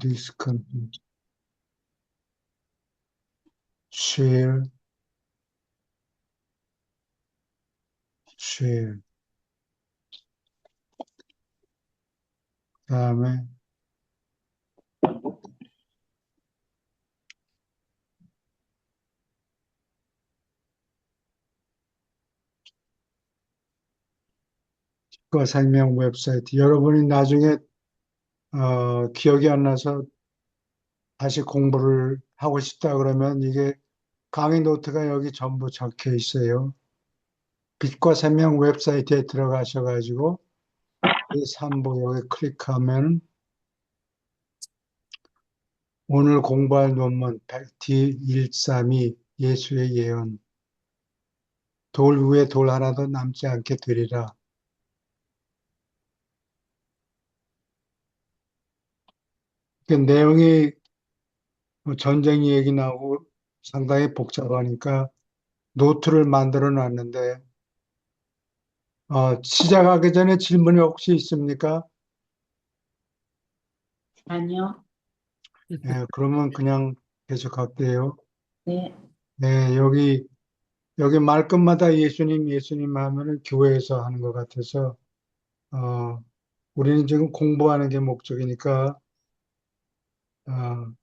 디스컨, share, share. 다음에 그 생명 웹사이트. 여러분이 나중에 기억이 안 나서 다시 공부를 하고 싶다 그러면 이게 강의 노트가 여기 전부 적혀 있어요. 빛과 생명 웹사이트에 들어가셔가지고 이 3부 여기 클릭하면 오늘 공부할 논문 D132 예수의 예언 돌 위에 돌 하나도 남지 않게 되리라. 그 내용이 뭐 전쟁 얘기 나오고 상당히 복잡하니까 노트를 만들어 놨는데 시작하기 전에 질문이 혹시 있습니까? 아니요. 네, 그러면 그냥 계속 할게요. 네. 네, 여기 말끝마다 예수님, 예수님 하면은 교회에서 하는 것 같아서, 어, 우리는 지금 공부하는 게 목적이니까, 어,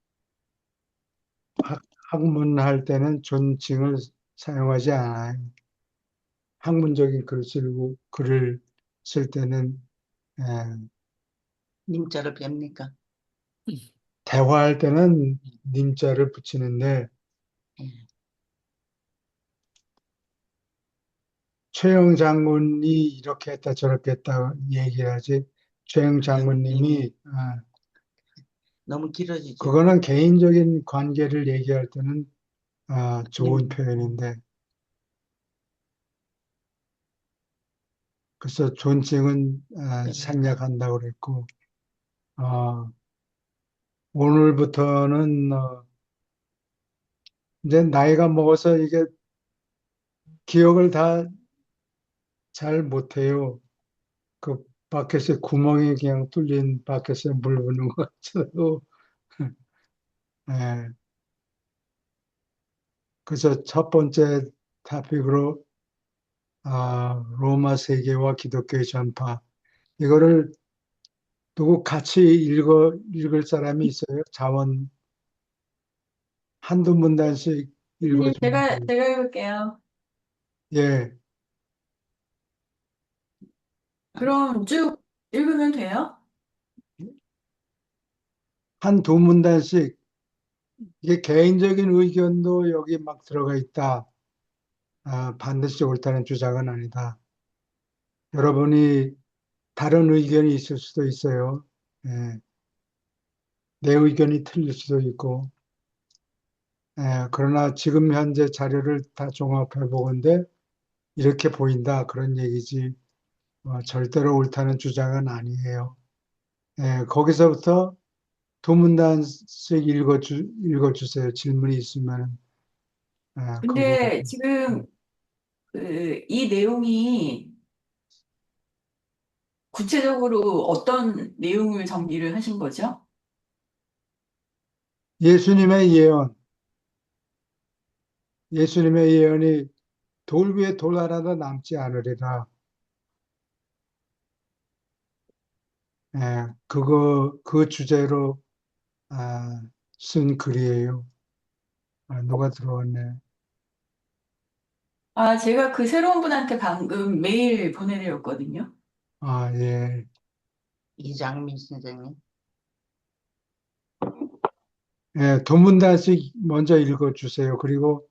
학문할 때는 존칭을 사용하지 않아요. 학문적인 글을 쓸 때는, 예, 님자로 뵙니까? 대화할 때는 님자를 붙이는데, 네. 최영 장군이 이렇게 했다 저렇게 했다 얘기하지, 최영 장군님이 장군님이, 너무 길어지죠. 그거는 개인적인 관계를 얘기할 때는 좋은 님, 표현인데, 그래서 존칭은 뵙니까? 생략한다고 그랬고, 어, 오늘부터는 이제 나이가 먹어서 이게 기억을 다 잘 못해요. 그 바켓에 구멍이 그냥 뚫린 바켓에 물 부는 것처럼. 예. 그래서 첫 번째 토픽으로 로마 세계와 기독교의 전파. 이거를 누구 같이 읽을 사람이 있어요? 자원 한두 문단씩 님, 읽어주면 제가 해볼게요. 예, 그럼 쭉 읽으면 돼요? 한 두 문단씩 이게 개인적인 의견도 여기 막 들어가 있다. 반드시 옳다는 주장은 아니다. 여러분이 다른 의견이 있을 수도 있어요. 예, 내 의견이 틀릴 수도 있고. 그러나 지금 현재 자료를 다 종합해 보건대 이렇게 보인다. 그런 얘기지. 절대로 옳다는 주장은 아니에요. 거기서부터 두 문단씩 읽어주세요. 질문이 있으면. 그 부분. 근데 지금 이 내용이 구체적으로 어떤 내용을 정리를 하신 거죠? 예수님의 예언, 예수님의 예언이 돌 위에 돌 하나도 남지 않으리라. 그 주제로 쓴 글이에요. 누가 들어왔네. 아, 제가 그 새로운 분한테 방금 메일 보내드렸거든요. 예. 이장민 선생님. 두 문단씩 먼저 읽어주세요. 그리고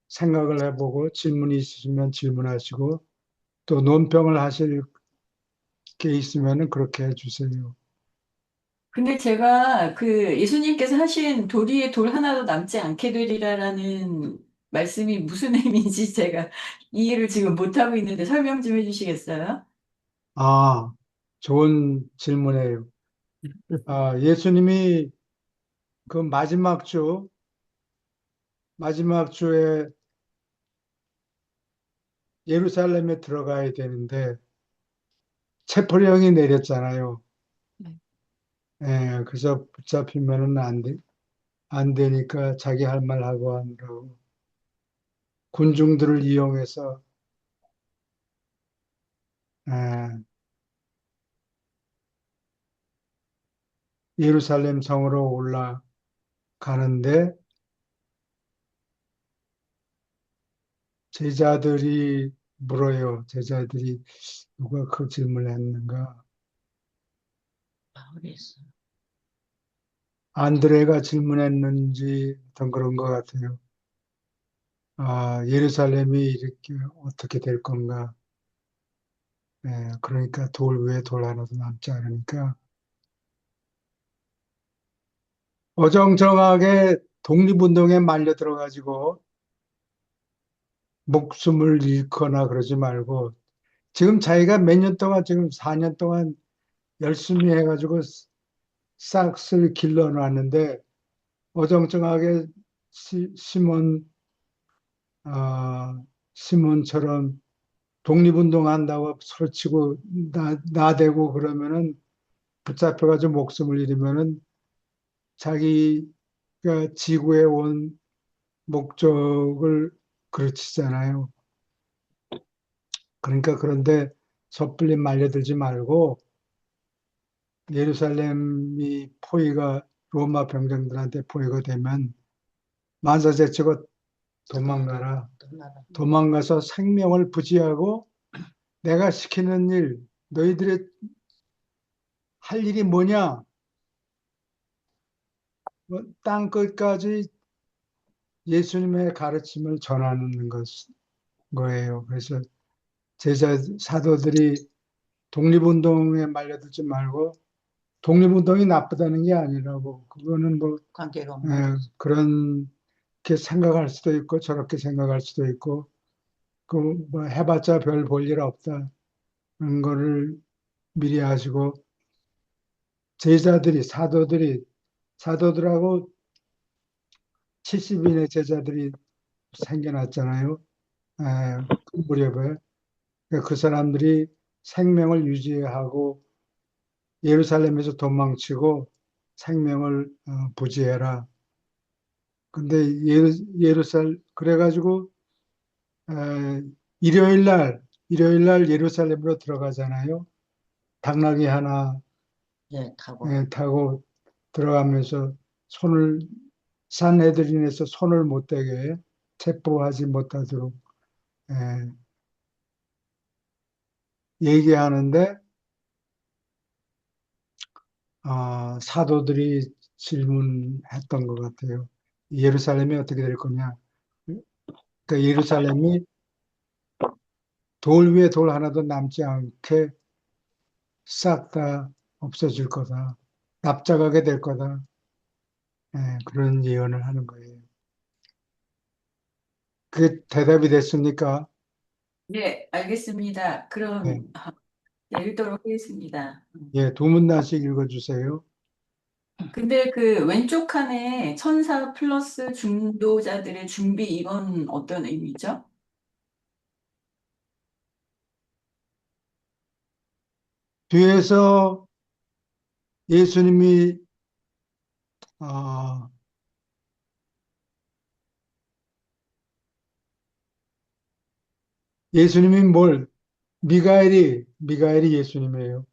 생각을 해보고 질문이 있으시면 질문하시고 또 논평을 하실 게 있으면 그렇게 해주세요. 근데 제가 그 예수님께서 하신 돌 위에 돌 하나도 남지 않게 되리라라는 말씀이 무슨 의미인지 제가 이해를 지금 못하고 있는데 설명 좀 해주시겠어요? 아, 좋은 질문이에요. 예수님이 그 마지막 주에 예루살렘에 들어가야 되는데 체포령이 내렸잖아요. 그래서 붙잡히면은 안 되니까 자기 할 말 하고 하느라고 군중들을 이용해서 예, 예루살렘 성으로 올라가는데 제자들이 물어요. 제자들이 누가 그 질문을 했는가? 바울이 했어. 안드레가 질문했는지 어떤 그런 것 같아요. 아, 예루살렘이 이렇게 어떻게 될 건가? 그러니까 돌 위에 돌 하나도 남지 않으니까 어정쩡하게 독립운동에 말려 들어가지고 목숨을 잃거나 그러지 말고 지금 자기가 몇 년 동안 지금 4년 동안 열심히 해가지고 싹을 길러놨는데 어정쩡하게 시몬 시몬처럼 독립운동 한다고 소리치고 나대고 그러면은 붙잡혀가지고 목숨을 잃으면은 자기가 지구에 온 목적을 그르치잖아요. 그러니까 그런데 섣불리 말려들지 말고 예루살렘이 포위가 로마 병정들한테 포위가 되면 만사제치고 도망가라. 떠나라. 도망가서 생명을 부지하고 내가 시키는 일, 너희들의 할 일이 뭐냐? 땅 끝까지 예수님의 가르침을 전하는 거예요. 그래서 사도들이 독립운동에 말려들지 말고 독립운동이 나쁘다는 게 아니라고. 그거는 뭐 관계가 없는 거지. 그렇게 생각할 수도 있고 저렇게 생각할 수도 있고 그 뭐 해봤자 별 볼 일 없다. 그런 거를 미리 하시고 사도들하고 70인의 제자들이 생겨났잖아요. 그 무렵에 그 사람들이 생명을 유지하고 예루살렘에서 도망치고 생명을 부지해라. 근데 그래가지고 에, 일요일 날 예루살렘으로 들어가잖아요. 당나귀 하나 예, 타고. 타고 들어가면서 손을 산헤드린에서 손을 못 대게 체포하지 못하도록 에, 얘기하는데 사도들이 질문했던 것 같아요. 예루살렘이 어떻게 될 거냐? 그러니까 예루살렘이 돌 위에 돌 하나도 남지 않게 싹 다 없어질 거다. 납작하게 될 거다. 그런 예언을 하는 거예요. 그게 대답이 됐습니까? 네, 알겠습니다. 네. 그럼 읽도록 하겠습니다. 예, 두 문단씩 읽어주세요. 근데 그 왼쪽 칸에 천사 플러스 중도자들의 준비 이건 어떤 의미죠? 뒤에서 예수님이 어, 예수님이 미가엘이 예수님이에요.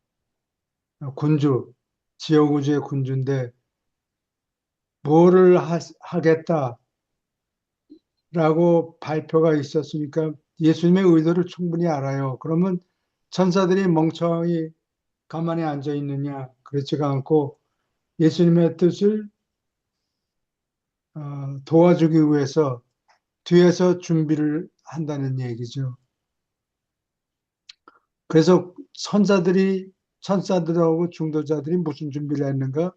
군주, 지옥우주의 군주인데 뭐를 하겠다라고 발표가 있었으니까 예수님의 의도를 충분히 알아요. 그러면 천사들이 멍청히 가만히 앉아 있느냐? 그렇지가 않고 예수님의 뜻을 도와주기 위해서 뒤에서 준비를 한다는 얘기죠. 그래서 천사들하고 중도자들이 무슨 준비를 했는가?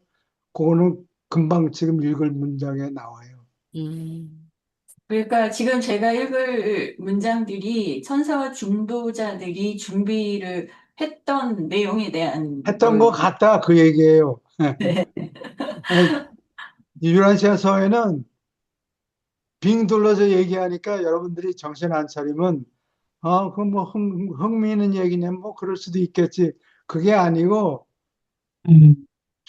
그거는 금방 지금 읽을 문장에 나와요. 그러니까 지금 제가 읽을 문장들이 천사와 중도자들이 준비를 했던 내용에 대한 했던 것 같다 그 얘기예요. 네. 아니, 유라시아서에는 빙 둘러서 얘기하니까 여러분들이 정신 안 차리면 그 뭐 흥미있는 얘기냐 뭐 그럴 수도 있겠지. 그게 아니고 음,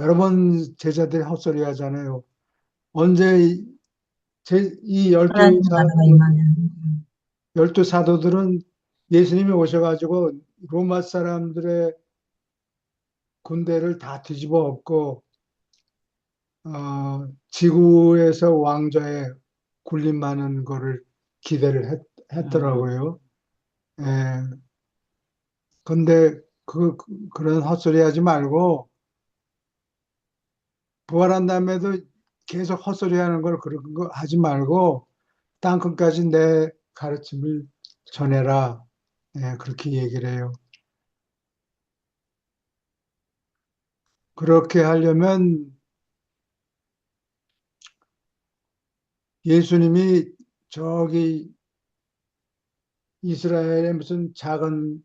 여러 번 제자들이 헛소리 하잖아요. 언제 이 하나님 나라가 임하면. 열두 사도들은 예수님이 오셔가지고 로마 사람들의 군대를 다 뒤집어 엎고 지구에서 왕좌에 군림하는 거를 기대를 했더라고요. 예. 근데 그런 헛소리 하지 말고 부활한 다음에도 계속 헛소리 하는 걸 그런 거 하지 말고 땅끝까지 내 가르침을 전해라. 예, 그렇게 얘기를 해요. 그렇게 하려면 예수님이 저기 이스라엘의 무슨 작은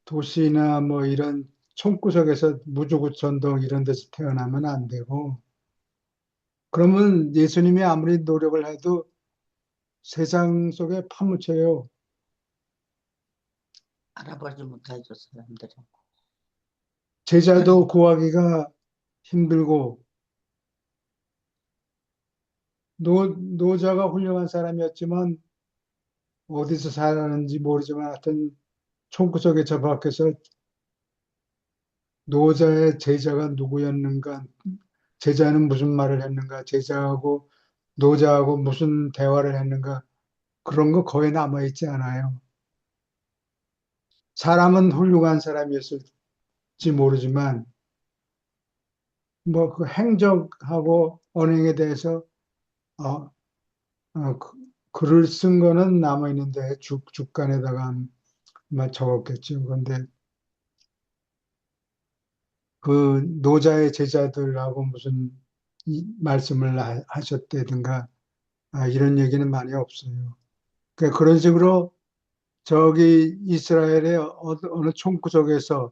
도시나 뭐 이런 총구석에서 무주구천동 이런 데서 태어나면 안 되고, 그러면 예수님이 아무리 노력을 해도 세상 속에 파묻혀요. 알아보지 못하죠, 사람들이. 제자도 구하기가 힘들고, 노자가 훌륭한 사람이었지만, 어디서 살았는지 모르지만 하여튼 총구석에 처박혀서 노자의 제자가 누구였는가, 제자는 무슨 말을 했는가, 제자하고 노자하고 무슨 대화를 했는가, 그런 거 거의 남아있지 않아요. 사람은 훌륭한 사람이었을지 모르지만, 뭐 그 행적하고 언행에 대해서 어, 글을 쓴 거는 남아있는데 죽간에다가 아마 적었겠죠. 그런데 그 노자의 제자들하고 무슨 말씀을 하셨다든가 이런 얘기는 많이 없어요. 그러니까 그런 식으로 저기 이스라엘의 어느 총구석에서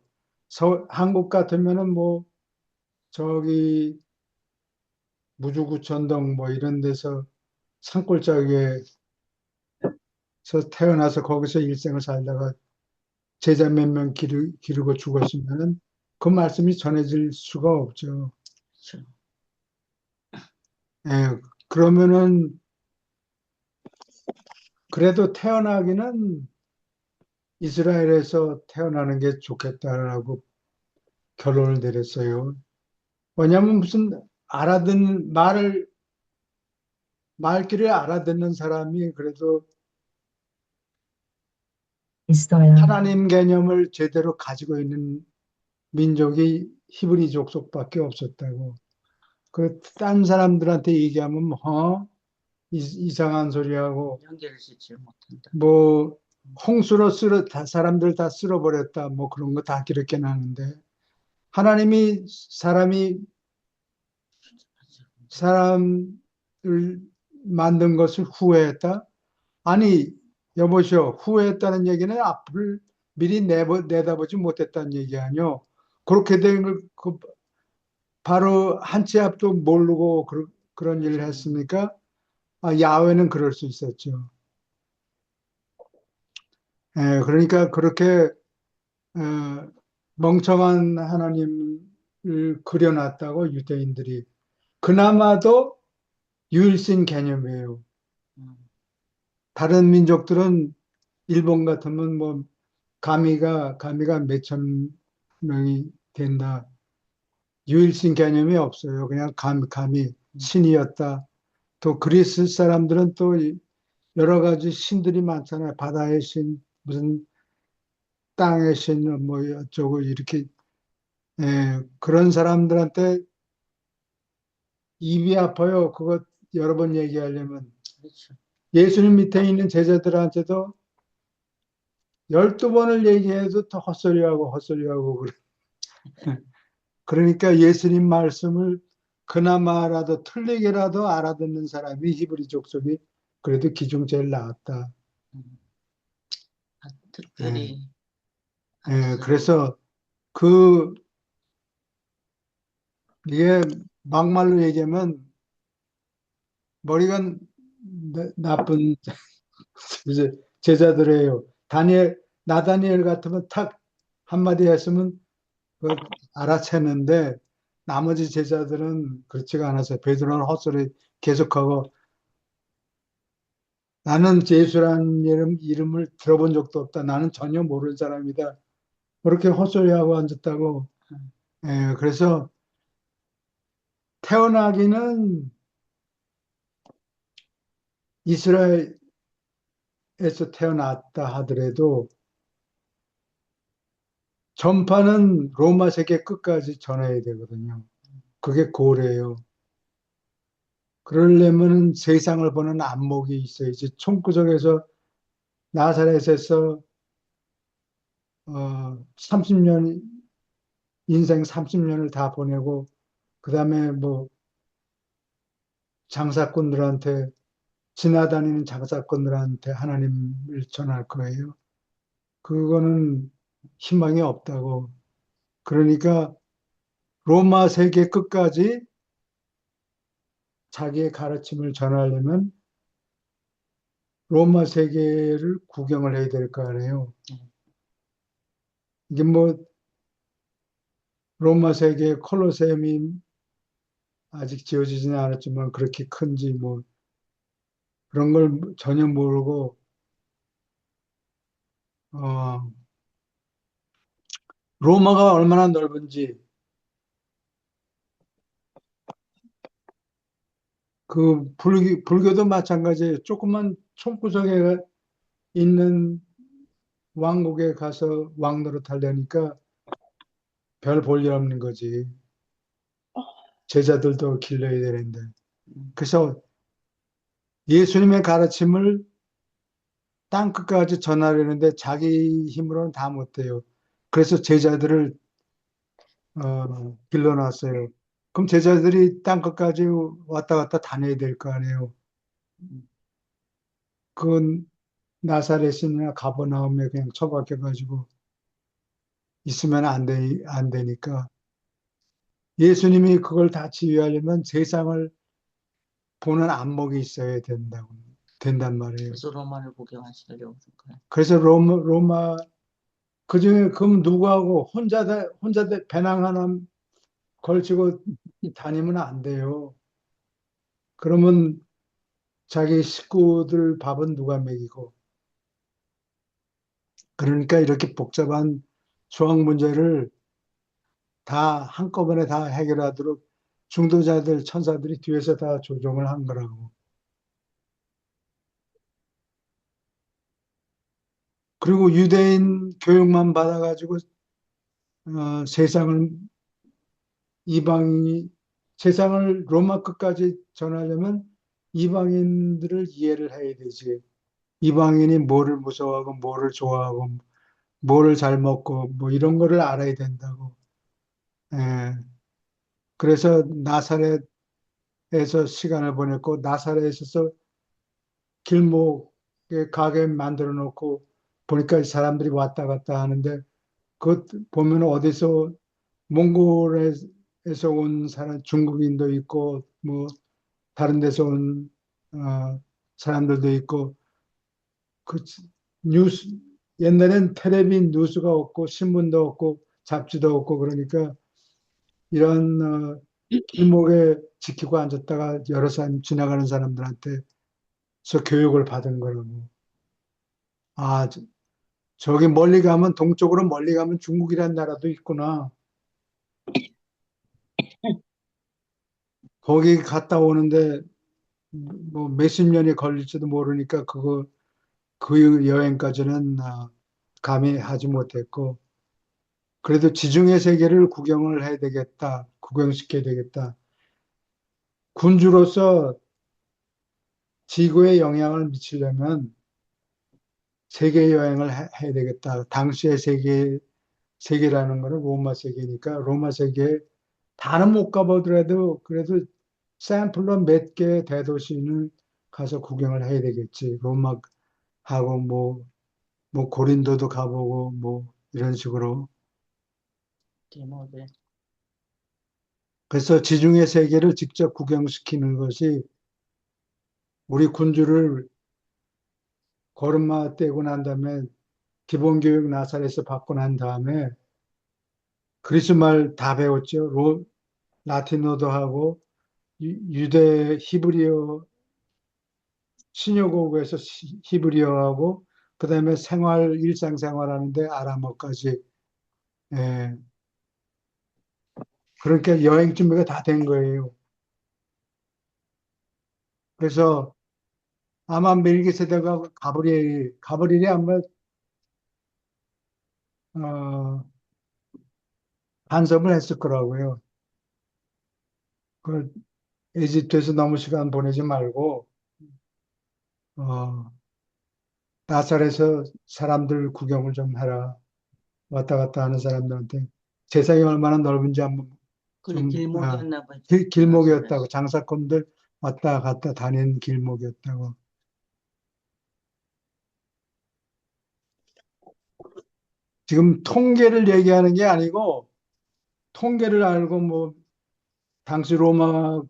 한국 같으면은 뭐 저기 무주구천동 뭐 이런 데서 산골짜기에서 태어나서 거기서 일생을 살다가 제자 몇 명 기르고 죽었으면은 그 말씀이 전해질 수가 없죠. 그렇죠. 예, 그러면은 그래도 태어나기는 이스라엘에서 태어나는 게 좋겠다라고 결론을 내렸어요. 왜냐하면 무슨 말귀를 알아듣는 사람이 그래도 있어야. 하나님 개념을 제대로 가지고 있는 민족이 히브리 족속밖에 없었다고. 딴 사람들한테 얘기하면 이상한 소리하고 연결짓지 못한다. 뭐 홍수로 사람들 다 쓸어버렸다 뭐 그런 거 다 기록해 놨는데 하나님이 사람을 만든 것을 후회했다? 아니 여보시오, 후회했다는 얘기는 앞을 미리 내다보지 못했다는 얘기 아니요. 그렇게 된 걸 바로 한 치 앞도 모르고 그런 일을 했습니까? 야훼는 그럴 수 있었죠. 예, 그러니까 그렇게 멍청한 하나님을 그려놨다고 유대인들이. 그나마도 유일신 개념이에요. 음, 다른 민족들은 일본 같으면 뭐 가미가 몇천 명이 된다. 유일신 개념이 없어요. 그냥 감히 신이었다. 또 그리스 사람들은 또 여러 가지 신들이 많잖아요. 바다의 신, 무슨 땅의 신, 뭐 어쩌고 이렇게 그런 사람들한테 입이 아파요. 그거 여러 번 얘기하려면. 그렇죠. 예수님 밑에 있는 제자들한테도 12번을 얘기해도 더 헛소리하고 그래. 그러니까 예수님 말씀을 그나마라도 틀리게라도 알아듣는 사람이 히브리 족속이 그래도 기중 제일 나았다. 음, 특별히 예, 알아서 그래서 이게 막말로 얘기하면 머리가 나쁜 이제 제자들이에요. 나다니엘 같으면 탁 한마디 했으면 그 알아챘는데 나머지 제자들은 그렇지가 않았어요. 베드로는 헛소리 계속하고 나는 예수라는 이름을 들어본 적도 없다. 나는 전혀 모르는 사람이다. 그렇게 헛소리하고 앉았다고. 예, 그래서 태어나기는 이스라엘에서 태어났다 하더라도 전파는 로마 세계 끝까지 전해야 되거든요. 그게 고래요. 그러려면 세상을 보는 안목이 있어야지. 총구석에서 나사렛에서 30년, 인생 30년을 다 보내고, 그 다음에 뭐 장사꾼들한테, 지나다니는 장사꾼들한테 하나님을 전할 거예요. 그거는 희망이 없다고. 그러니까 로마 세계 끝까지 자기의 가르침을 전하려면 로마 세계를 구경을 해야 될 거 아니에요. 이게 뭐 로마 세계 콜로세움이 아직 지어지지는 않았지만 그렇게 큰지 뭐 그런 걸 전혀 모르고 어, 로마가 얼마나 넓은지 그 불교도 마찬가지예요. 조그만 총구석에 있는 왕국에 가서 왕 노릇하려니까 별 볼 일 없는 거지. 제자들도 길러야 되는데. 그래서 예수님의 가르침을 땅 끝까지 전하려는데 자기 힘으로는 다 못해요. 그래서 제자들을 길러놨어요. 그럼 제자들이 땅 끝까지 왔다 갔다 다녀야 될 거 아니에요. 그 나사렛이나 가버나움에 그냥 처박혀가지고 있으면 안 되니까 예수님이 그걸 다 지휘하려면 세상을 보는 안목이 있어야 된단 말이에요. 그래서 로마를 구경하시려고 그런 거예요. 그래서 로마 그중에 그럼 누구하고 혼자 배낭 하나 걸치고 다니면 안 돼요. 그러면 자기 식구들 밥은 누가 먹이고. 그러니까 이렇게 복잡한 수학 문제를 다 한꺼번에 다 해결하도록 중도자들, 천사들이 뒤에서 다 조정을 한 거라고. 그리고 유대인 교육만 받아가지고 세상을 이방인이 세상을 로마 끝까지 전하려면 이방인들을 이해를 해야 되지. 이방인이 뭐를 무서워하고 뭐를 좋아하고 뭐를 잘 먹고 뭐 이런 거를 알아야 된다고. 예. 그래서 나사렛에서 시간을 보냈고 나사렛에서 길목에 가게 만들어 놓고 보니까 사람들이 왔다 갔다 하는데 그 보면 어디서 몽골에서 온 사람 중국인도 있고 뭐 다른 데서 온 사람들도 있고 그 뉴스 옛날엔 텔레비 뉴스가 없고 신문도 없고 잡지도 없고 그러니까 이런 길목에 지키고 앉았다가 여러 사람 지나가는 사람들한테서 교육을 받은 거라고. 아, 저기 멀리 가면 동쪽으로 멀리 가면 중국이라는 나라도 있구나. 거기 갔다 오는데 뭐 몇십 년이 걸릴지도 모르니까 그 여행까지는 감히 하지 못했고 그래도 지중해 세계를 구경을 해야 되겠다. 구경시켜야 되겠다. 군주로서 지구에 영향을 미치려면 세계 여행을 해야 되겠다. 당시의 세계라는 거는 로마 세계니까 로마 세계에 다는 못 가보더라도 그래도 샘플로 몇 개 대도시는 가서 구경을 해야 되겠지. 로마하고 뭐 고린도도 가보고 뭐 이런 식으로. 디모데. 그래서 지중해 세계를 직접 구경시키는 것이 우리 군주를 걸음마 떼고 난 다음에 기본교육 나사렛에서 받고 난 다음에 그리스 말 다 배웠죠. 라틴어도 하고 유대 히브리어 신여고국에서 히브리어하고 그다음에 일상생활하는데 아람어까지. 예. 그러니까 여행 준비가 다 된 거예요. 그래서 아마 멜기세덱하고 가브리엘이 아마 어, 간섭을 했을 거라고요. 그 에집트에서 너무 시간 보내지 말고 어, 나살에서 사람들 구경을 좀 해라. 왔다 갔다 하는 사람들한테 세상이 얼마나 넓은지 한번 그게 좀 길목이었나 보죠. 길목이었다고 장사꾼들 왔다 갔다 다니는 길목이었다고. 지금 통계를 얘기하는 게 아니고 통계를 알고 뭐 당시 로마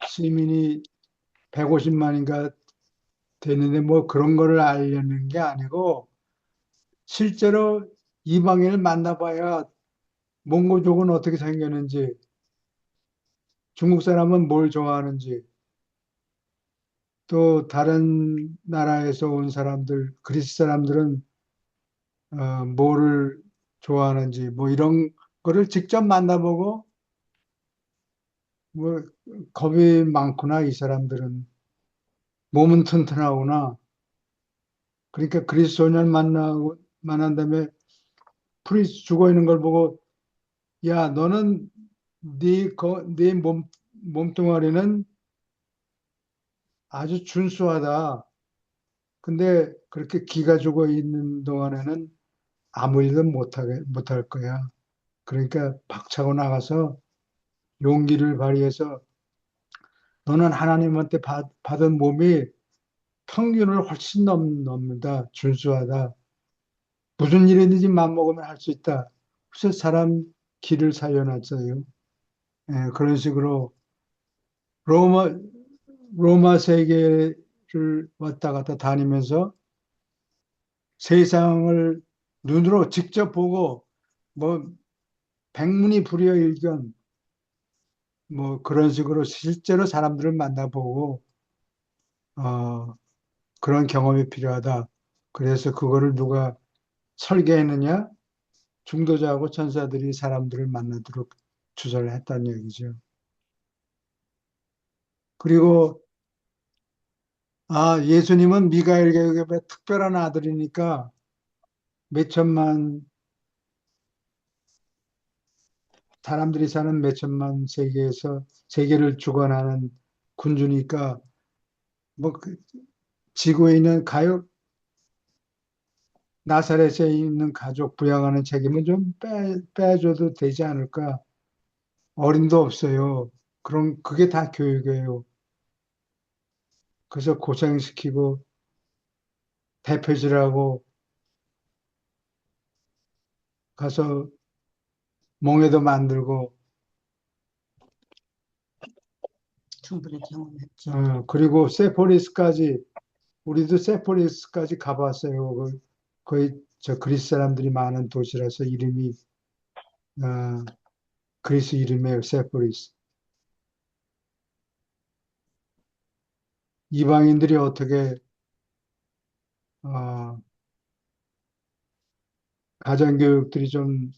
시민이 150만인가 됐는데 뭐 그런 거를 알려는 게 아니고 실제로 이방인을 만나봐야 몽고족은 어떻게 생겼는지 중국 사람은 뭘 좋아하는지 또 다른 나라에서 온 사람들 그리스 사람들은 뭐를 좋아하는지 뭐 이런 거를 직접 만나보고 뭐 겁이 많구나 이 사람들은 몸은 튼튼하구나 그러니까 그리스 소년 만난 다음에 프리스 죽어 있는 걸 보고 야 너는 네 몸뚱아리는 아주 준수하다 근데 그렇게 기가 죽어 있는 동안에는 아무 일도 못할 거야 그러니까 박차고 나가서 용기를 발휘해서 너는 하나님한테 받은 몸이 평균을 훨씬 넘는다. 준수하다. 무슨 일이든지 맘먹으면 할 수 있다. 그래서 사람 길을 살려놨어요. 예, 그런 식으로 로마, 로마 세계를 왔다 갔다 다니면서 세상을 눈으로 직접 보고 뭐 백문이 불여일견 뭐 그런 식으로 실제로 사람들을 만나보고 어, 그런 경험이 필요하다. 그래서 그거를 누가 설계했느냐? 중도자하고 천사들이 사람들을 만나도록 주선을 했다는 얘기죠. 그리고 예수님은 미가엘 계급의 특별한 아들이니까 몇천만 사람들이 사는 몇천만 세계를 주관하는 군주니까 뭐 지구에 있는 나사렛에 있는 가족 부양하는 책임은 좀 빼줘도 되지 않을까? 어림도 없어요. 그럼 그게 다 교육이에요. 그래서 고생시키고 대표질하고 가서 멍에도 만들고 충분히 경험했죠. 그리고 세포리스까지 우리도 세포리스까지 가봤어요. 거의 저 그리스 사람들이 많은 도시라서 이름이 어, 그리스 이름이에요. 세포리스. 이방인들이 어떻게 어, 가정교육들이 좀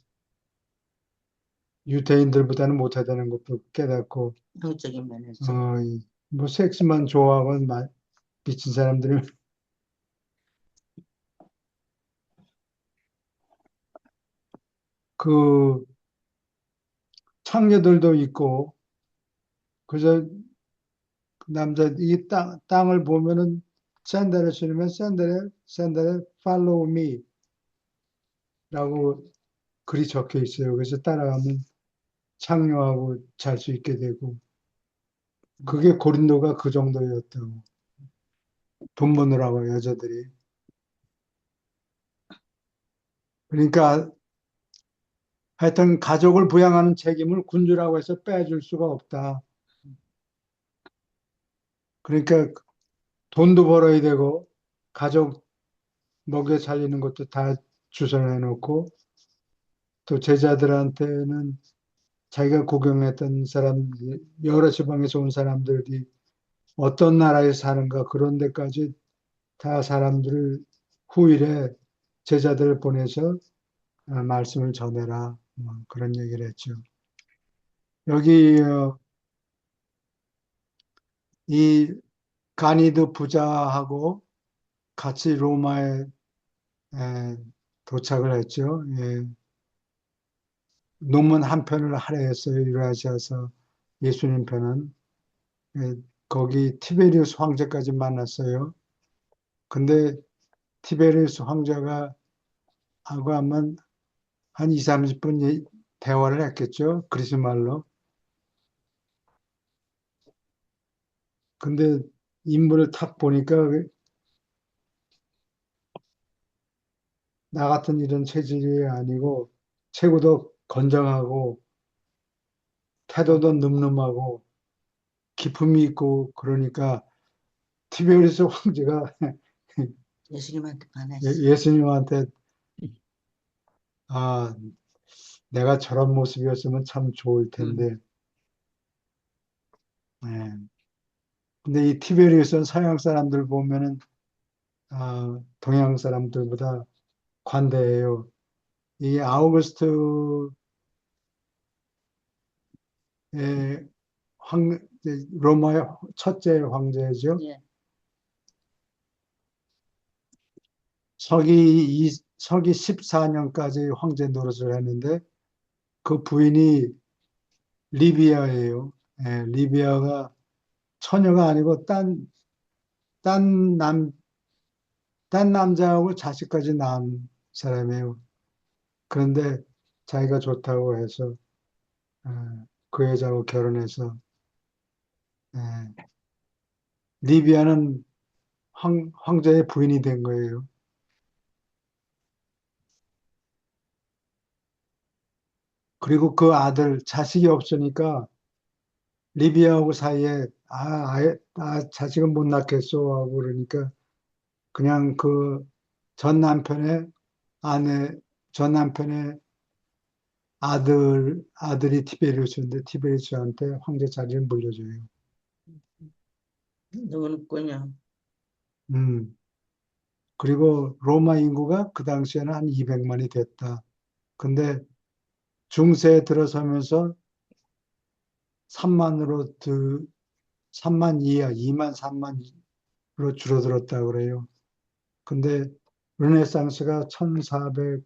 유대인들보다는 못하다는 것도 깨닫고 영적인 면에서. 뭐 섹스만 좋아하고 미친 사람들이 그 창녀들도 있고 그래서 그 남자 이 땅을 보면은 샌들을 신으면 샌들에 follow me라고 글이 적혀 있어요. 그래서 따라가면 창녀하고 잘 수 있게 되고 그게 고린도가 그 정도였다고 돈 버느라고 여자들이 그러니까 하여튼 가족을 부양하는 책임을 군주라고 해서 빼줄 수가 없다. 그러니까 돈도 벌어야 되고 가족 먹여 살리는 것도 다 주선해 놓고 또 제자들한테는 자기가 구경했던 사람, 여러 지방에서 온 사람들이 어떤 나라에 사는가 그런 데까지 다 사람들을 후일에 제자들을 보내서 말씀을 전해라. 뭐 그런 얘기를 했죠. 여기 이 가니드 부자하고 같이 로마에 에, 도착을 했죠. 예. 논문 한 편을 할애했어요. 유라시아서 예수님 편은. 예, 거기 티베리우스 황제까지 만났어요. 근데 티베리우스 황제가 하고 한 2, 30분 대화를 했겠죠. 그리스 말로. 근데 인물을 탁 보니까 나 같은 이런 체질이 아니고 체구도 건장하고 태도도 늠름하고 기품이 있고 그러니까 티베리우스 황제가 예수님한테 반했어. 예수님한테 아, 내가 저런 모습이었으면 참 좋을 텐데. 예. 근데 이 티베리우스는 서양 사람들 보면은 동양 사람들보다 관대해요. 이 아우구스트의 로마의 첫째 황제죠. 예. 서기 14년까지 황제 노릇을 했는데 그 부인이 리비아예요. 예, 리비아가 처녀가 아니고 딴 남, 딴 남자하고 자식까지 낳은 사람이에요. 그런데 자기가 좋다고 해서 그 여자하고 결혼해서 예, 리비아는 황제의 부인이 된 거예요. 그리고 그 아들 자식이 없으니까 리비아하고 사이에 자식은 못 낳겠소 하고 그러니까 그냥 그 전 남편의 아내 전 남편의 아들이 티베리우스인데 티베리우스한테 황제 자리를 물려줘요. 누구는군요. 음. 그리고 로마 인구가 그 당시에는 한 200만이 됐다. 근데 중세에 들어서면서 3만으로 3만 이하, 2만 3만으로 줄어들었다 그래요. 근데 르네상스가 1400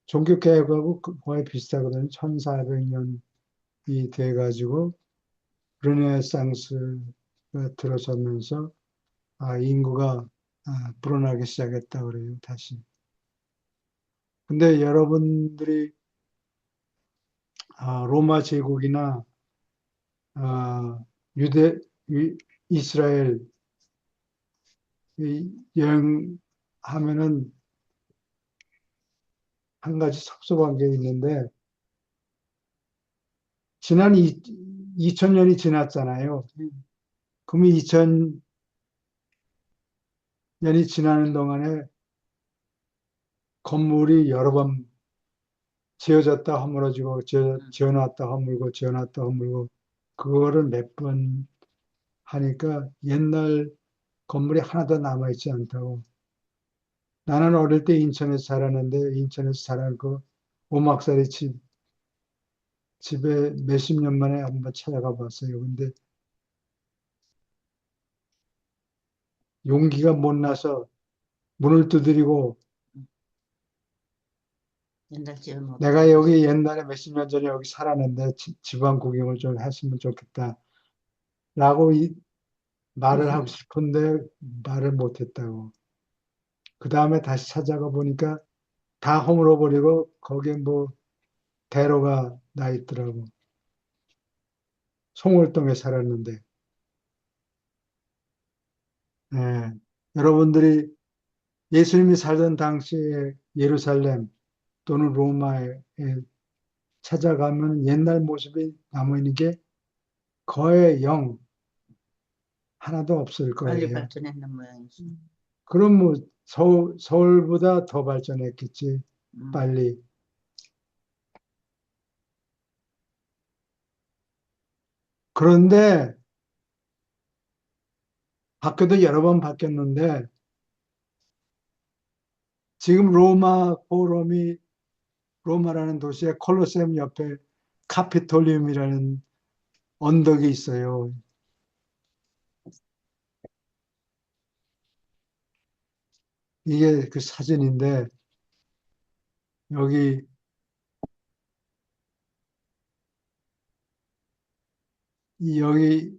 종교개혁하고 거의 비슷하거든요. 1400년이 돼가지고 르네상스가 들어서면서 인구가 불어나기 시작했다 그래요. 다시. 근데 여러분들이 로마 제국이나 유대 이스라엘 여행하면은 한 가지 섭섭한 게 있는데 지난 2000년이 지났잖아요. 그러면 2000년이 지나는 동안에 건물이 여러 번 지어졌다 허물어지고 지어놨다 허물고 지어놨다 허물고 그거를 몇 번 하니까 옛날 건물이 하나도 남아있지 않다고. 나는 어릴 때 인천에서 살았는데 인천에서 살은 그 오막살이 집에 몇십 년 만에 한번 찾아가 봤어요. 근데 용기가 못 나서 문을 두드리고 옛날 집은 못 내가 여기 옛날에 몇십 년 전에 여기 살았는데 집안 구경을 좀 했으면 좋겠다. 라고 말을 하고 싶은데 말을 못 했다고. 그 다음에 다시 찾아가 보니까 다 허물어 버리고 거기에 뭐 대로가 나 있더라고. 송월동에 살았는데. 예. 여러분들이 예수님이 살던 당시에 예루살렘 또는 로마에 찾아가면 옛날 모습이 남아있는 게 거의 영 하나도 없을 빨리 거예요. 발전했는 모양이지. 그럼 뭐 서울보다 더 발전했겠지. 빨리. 그런데 바뀌어도 여러 번 바뀌었는데 지금 로마 포럼이 로마라는 도시의 콜로세움 옆에 카피톨리움이라는 언덕이 있어요. 이게 그 사진인데 여기 여기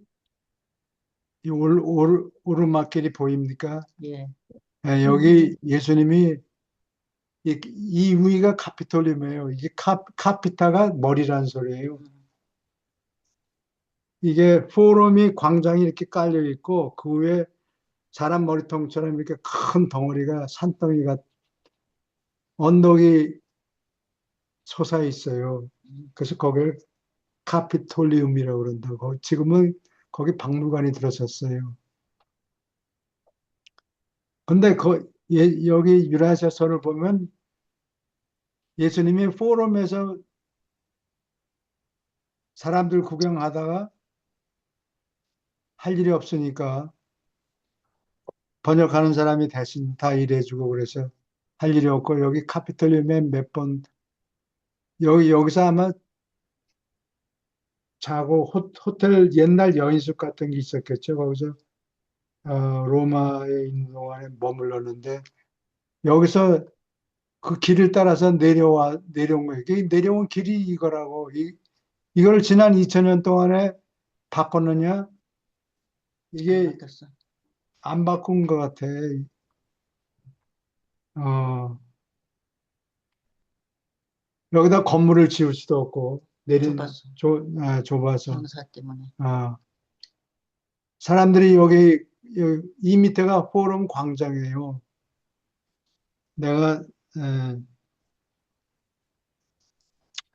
이 오르막길이 보입니까? 예. 네, 여기 예수님이 이 위가 카피톨리움이에요. 이게 카피타가 머리라는 소리예요. 이게 포럼이 광장이 이렇게 깔려 있고 그 위에 사람 머리통처럼 이렇게 큰 덩어리가 산더미가 언덕이 솟아 있어요. 그래서 거기를 카피톨리움이라고 그런다고. 지금은 거기 박물관이 들어섰어요. 근데 여기 유라시아서를 보면 예수님이 포럼에서 사람들 구경하다가 할 일이 없으니까 번역하는 사람이 대신 다 일해주고 그래서 할 일이 없고 여기 카피톨리움에 몇 번 여기서 아마 자고 호텔 옛날 여인숙 같은 게 있었겠죠. 거기서 로마에 있는 동안에 머물렀는데 여기서 그 길을 따라서 내려온 거예요. 내려온 길이 이거라고. 이걸 지난 2000년 동안에 바꿨느냐? 이게 바뀌었어. 안 바꾼 것 같아. 여기다 건물을 지을 수도 없고, 좁았어. 좁아서. 경사 때문에. 사람들이 이 밑에가 포럼 광장이에요. 내가,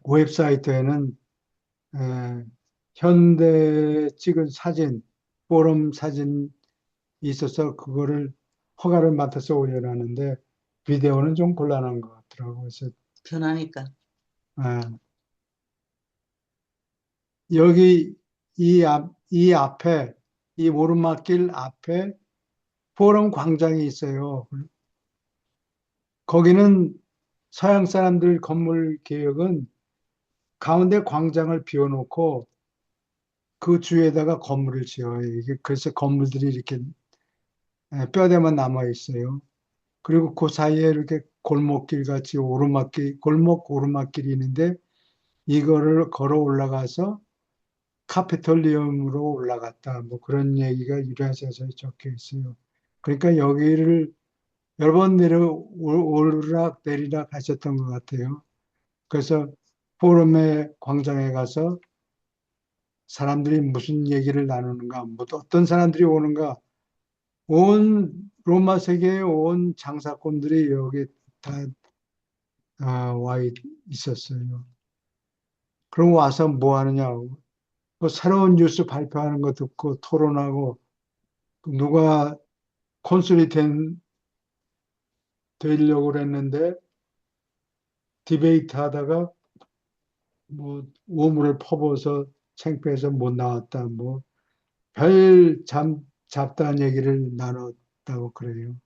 웹사이트에는, 현대 찍은 사진, 포럼 사진 있어서 그거를 허가를 맡아서 올려놨는데, 비디오는 좀 곤란한 것 같더라고요. 그래서, 변하니까. 예, 여기 이 앞에 이 오르막길 앞에 포럼 광장이 있어요. 거기는 서양 사람들 건물 개혁은 가운데 광장을 비워놓고 그 주위에다가 건물을 지어요. 이게 그래서 건물들이 이렇게 뼈대만 남아 있어요. 그리고 그 사이에 이렇게 골목길 같이 골목 오르막길이 있는데 이거를 걸어 올라가서 카피톨리움으로 올라갔다. 뭐 그런 얘기가 유래서에 적혀 있어요. 그러니까 여기를 여러 번 오르락 내리락 하셨던 것 같아요. 그래서 포럼의 광장에 가서 사람들이 무슨 얘기를 나누는가, 뭐 어떤 사람들이 오는가, 온 로마 세계의 온 장사꾼들이 여기 다 와 있었어요. 그럼 와서 뭐 하느냐, 뭐 새로운 뉴스 발표하는 거 듣고 토론하고 누가 콘sul이 되려고 그랬는데 디베이트 하다가 뭐 우물을 퍼부어서 창피해서 못 나왔다. 뭐 별 잡다한 얘기를 나눴다고 그래요.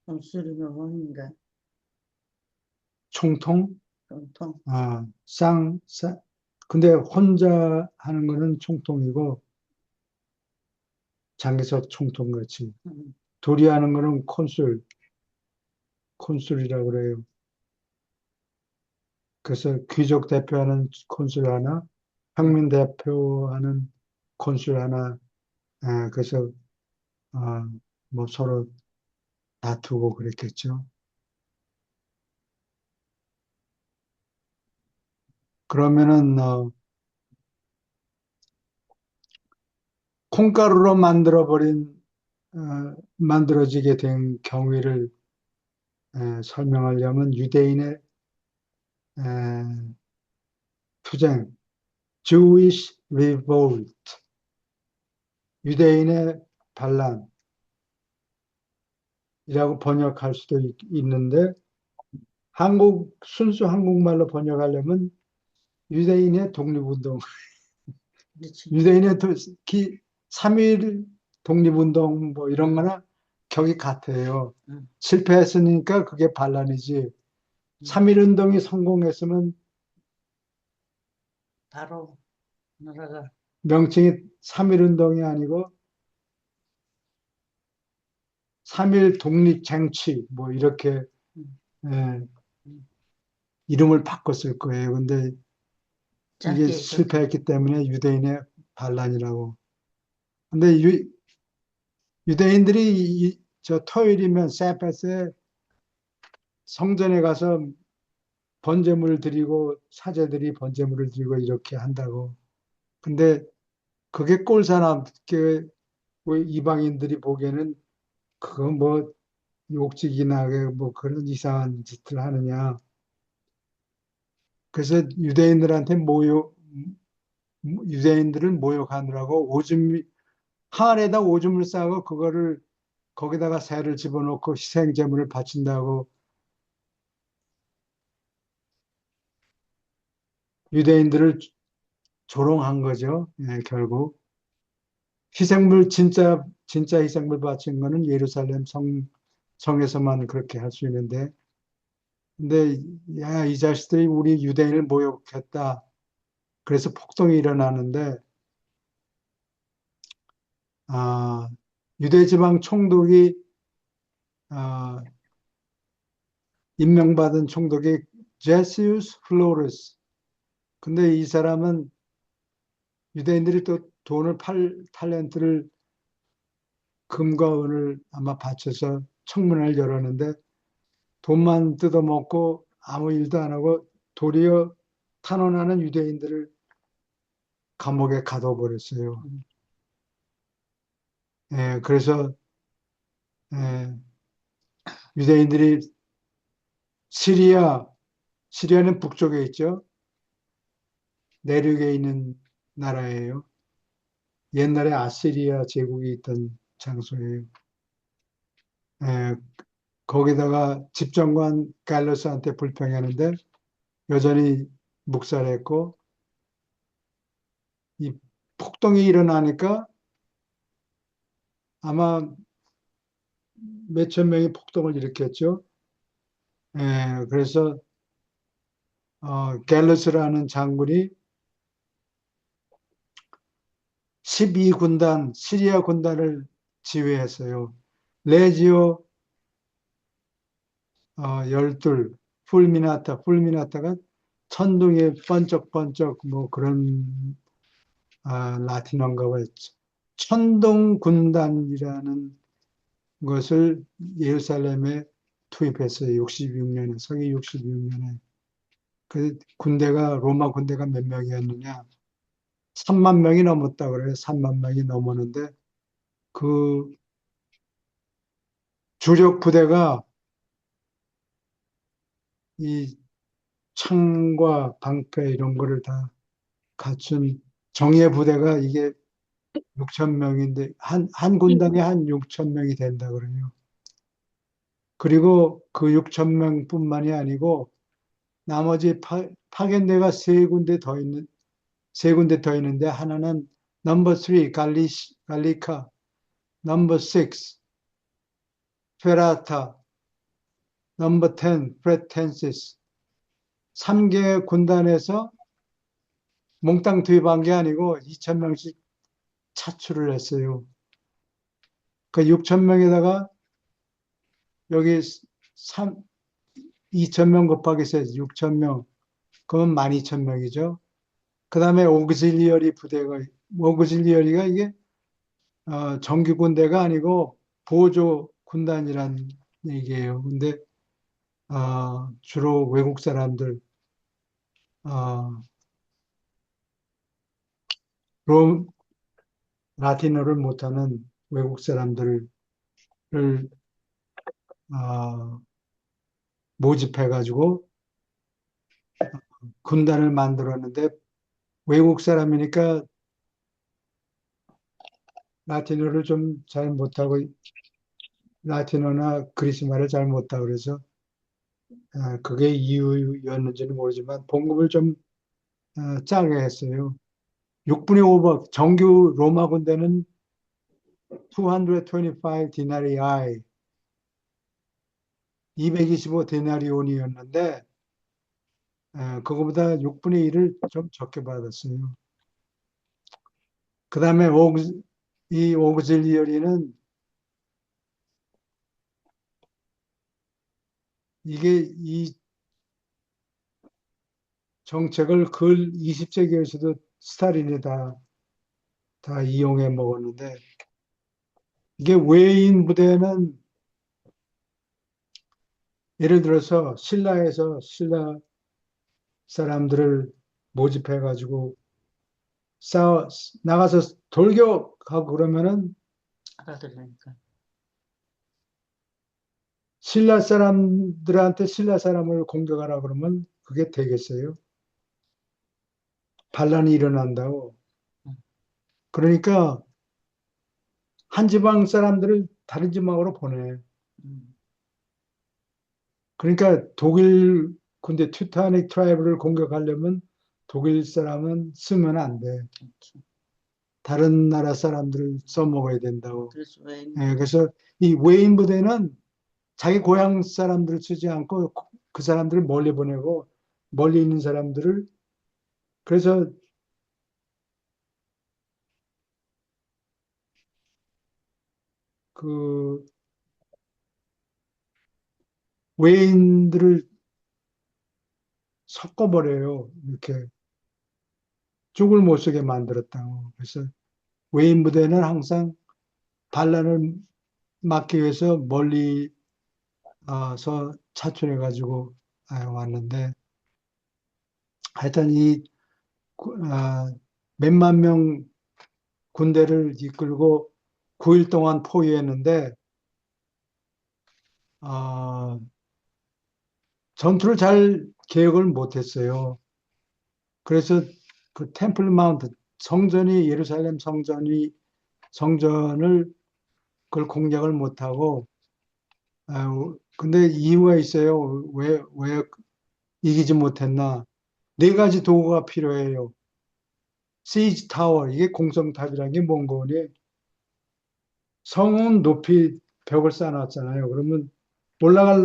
콘술이면 원인가? 총통? 통통. 근데 혼자 하는 거는 총통이고 장기석 총통 같이. 둘이 하는 거는 콘술이라고 그래요. 그래서 귀족 대표하는 콘술 하나, 평민 대표하는 콘술 하나, 그래서 뭐 서로 다투고 그랬겠죠. 그러면은 콩가루로 만들어지게 된 경위를 설명하려면 유대인의 에, 투쟁, Jewish Revolt, 유대인의 반란이라고 번역할 수도 있는데 순수 한국말로 번역하려면 유대인의 독립운동 그렇지. 유대인의 3.1 독립운동 뭐 이런 거나 격이 같아요. 응. 실패했으니까 그게 반란이지. 3.1 운동이 성공했으면 바로 나라가 명칭이 3.1 운동이 아니고 3.1 독립쟁취 뭐 이렇게 응. 예, 응. 이름을 바꿨을 거예요. 근데 이게 짧게 그렇게. 실패했기 때문에 유대인의 반란이라고. 근데 유대인들이 저 토요일이면 세바스에 성전에 가서 번제물을 드리고 사제들이 번제물을 드리고 이렇게 한다고. 근데 그게 꼴사납게 왜 이방인들이 보기에는 그거 뭐 욕지기나 뭐 그런 이상한 짓을 하느냐. 그래서 유대인들을 모욕하느라고 항아리에다 오줌을 싸고 그거를 거기다가 새를 집어넣고 희생제물을 바친다고 유대인들을 조롱한 거죠. 예, 결국. 진짜 희생물 바친 거는 예루살렘 성에서만 그렇게 할 수 있는데, 근데, 야, 이 자식들이 우리 유대인을 모욕했다. 그래서 폭동이 일어나는데, 아, 유대지방 총독이, 아, 임명받은 총독이 제시우스 플로레스. 근데 이 사람은 유대인들이 또 탤런트를 금과 은을 아마 바쳐서 청문회를 열었는데 돈만 뜯어먹고 아무 일도 안 하고 도리어 탄원하는 유대인들을 감옥에 가둬버렸어요. 응. 예, 그래서 예, 유대인들이 시리아, 시리아는 북쪽에 있죠. 내륙에 있는 나라예요. 옛날에 아시리아 제국이 있던 장소예요. 예, 거기다가 집정관 갈로스한테 불평하는데 여전히 묵살했고 이 폭동이 일어나니까 아마 몇천 명이 폭동을 일으켰죠. 그래서 갤러스라는 장군이 12군단 시리아 군단을 지휘했어요. 레지오 12 풀미나타가 천둥이 번쩍번쩍 뭐 그런 라틴어인가 봐요. 천둥 군단이라는 것을 예루살렘에 투입했어요. 66년에 서기 66년에. 그 로마 군대가 몇 명이었느냐? 3만 명이 넘었다 그래요. 3만 명이 넘었는데 그 주력 부대가 이 창과 방패 이런 거를 다 갖춘 정예 부대가 이게 6천 명인데 한 군단에 한 6천 명이 된다 그래요. 그리고 그 6천 명뿐만이 아니고 나머지 파견대가 세 군데 더 있는데 하나는 넘버 3 갈리카, 넘버 6 페라타, 넘버 10 프레텐시스 3개 군단에서 몽땅 투입한 게 아니고 2천 명씩 차출을 했어요. 그 6천 명에다가 여기 2천 명 곱하기 세 6천 명, 그건 12,000명이죠. 그 다음에 오그질리어리가 이게 정규 군대가 아니고 보조 군단이란 얘기예요. 근데 주로 외국 사람들, 어, 롬 라틴어를 못하는 외국 사람들을 어, 모집해가지고 군단을 만들었는데 외국 사람이니까 라틴어를 좀 잘 못하고 라틴어나 그리스말을 잘 못하고 그래서 그게 이유였는지는 모르지만 봉급을 좀 짜게 했어요. 6분의 5박 정규 로마 군대는 225 디나리아이 225 데나리온이었는데 그거보다 6분의 1을 좀 적게 받았어요. 그 다음에 이 오그질리어리는 이게 이 정책을 글 20세기에서도 스탈린이 다 이용해 먹었는데 이게 외인 부대는 예를 들어서 신라 사람들을 모집해 가지고 나가서 돌격하고 그러면은 알아들으니까. 신라 사람들한테 신라 사람을 공격하라 그러면 그게 되겠어요? 반란이 일어난다고. 그러니까 한 지방 사람들을 다른 지방으로 보내. 음, 그러니까 독일 군대 튜타닉 트라이브를 공격하려면 독일 사람은 쓰면 안 돼. 그렇죠. 다른 나라 사람들을 써먹어야 된다고. 그래서 왜 그래서 이 외인 부대는 자기 고향 사람들을 쓰지 않고 그 사람들을 멀리 보내고 멀리 있는 사람들을 그래서 그 외인들을 섞어버려요. 이렇게 죽을 못 쓰게 만들었다고. 그래서 외인 부대는 항상 반란을 막기 위해서 멀리 서 차출해가지고 왔는데 하여튼 이 몇만 명 군대를 이끌고 9일 동안 포위했는데 어, 전투를 잘 계획을 못했어요. 그래서 그 템플 마운트 예루살렘 성전을 그걸 공략을 못하고 근데 이유가 있어요. 왜 이기지 못했나? 네 가지 도구가 필요해요. 시즈 타워, 이게 공성탑이라는 게 뭔 거니? 성은 높이 벽을 쌓아놨잖아요. 그러면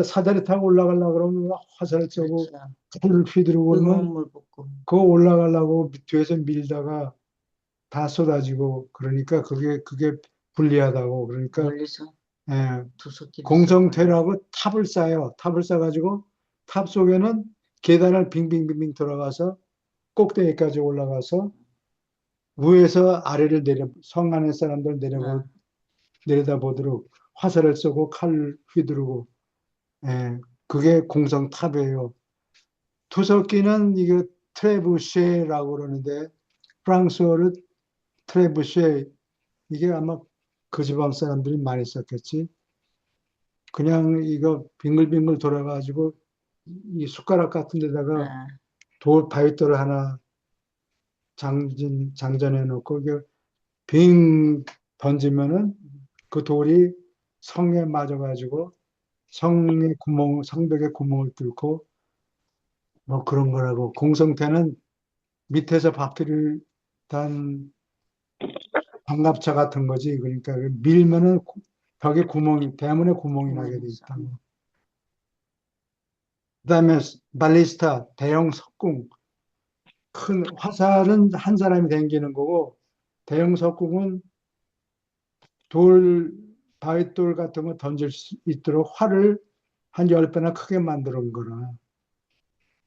사다리 타고 올라가려고 그러면 막 화살을 쏘고 그렇죠. 칼을 휘두르고 그러면 물 붓고 그거 올라가려고 뒤에서 밀다가 다 쏟아지고 그러니까 그게 불리하다고. 그러니까 멀리서 예, 두석기를 썼구나. 공성퇴라고 탑을 쌓아요. 탑을 쌓아가지고 탑 속에는 계단을 빙빙빙빙 들어가서 꼭대기까지 올라가서 위에서 아래를 성 안의 사람들 아, 내려다보도록 화살을 쏘고 칼 휘두르고, 예, 그게 공성탑이에요. 투석기는 이게 트레부쉐라고 그러는데, 프랑스어로 트레부쉐, 이게 아마 그 지방 사람들이 많이 썼겠지. 그냥 이거 빙글빙글 돌아가지고 이 숟가락 같은 데다가 아, 바윗돌을 하나 장전해 놓고 이게 빙 던지면은 그 돌이 성에 맞아가지고 성벽에 구멍을 뚫고 뭐 그런 거라고. 공성태는 밑에서 바퀴를 단 반갑차 같은 거지. 그러니까 밀면은 벽에 대문에 구멍이 나게 돼 구멍에서. 있다고. 그다음에 발리스타, 대형 석궁. 큰 화살은 한 사람이 당기는 거고 대형 석궁은 돌, 바윗돌 같은 거 던질 수 있도록 활을 한 10배나 크게 만드는 거라.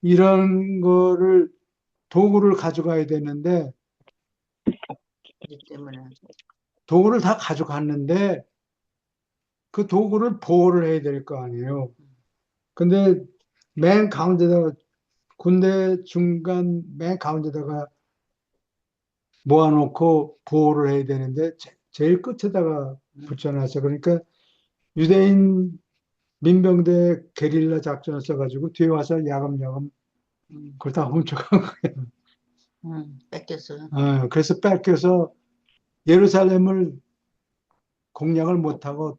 이런 거를 도구를 가져가야 되는데 이 때문에 도구를 다 가져갔는데 그 도구를 보호를 해야 될 거 아니에요. 근데 맨 가운데다가 군대 중간 맨 가운데다가 모아놓고 보호를 해야 되는데 제일 끝에다가 붙여놨어. 그러니까 유대인 민병대 게릴라 작전을 써가지고 뒤에 와서 야금야금 그걸 다 훔쳐간 거예요. 뺏겼어요. 그래서 뺏겨서 예루살렘을 공략을 못하고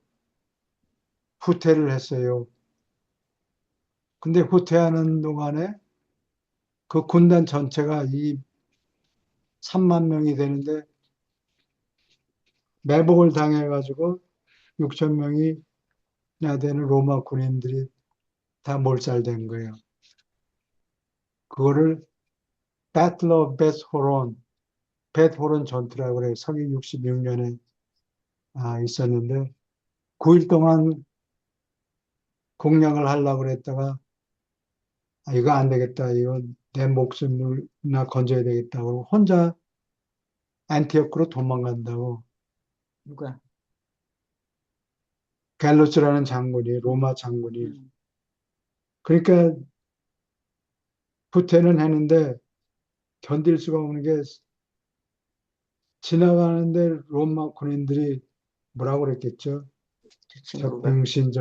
후퇴를 했어요. 근데 후퇴하는 동안에 그 군단 전체가 이 3만 명이 되는데 매복을 당해가지고 6천 명이나 되는 로마 군인들이 다 몰살된 거예요. 그거를 Battle of Beth Horon, 벳 호론 전투라고 그래요. 서기 66년에 있었는데 9일 동안 공략을 하려고 그랬다가 이거 안 되겠다. 이거 내 목숨이나 건져야 되겠다고 혼자 안티오크로 도망간다고. 누가? 갤로스라는 장군이 로마 장군이 음. 그러니까 후퇴는 했는데 견딜 수가 없는 게 지나가는데 로마 군인들이 뭐라고 그랬겠죠? 저 저 친구가 병신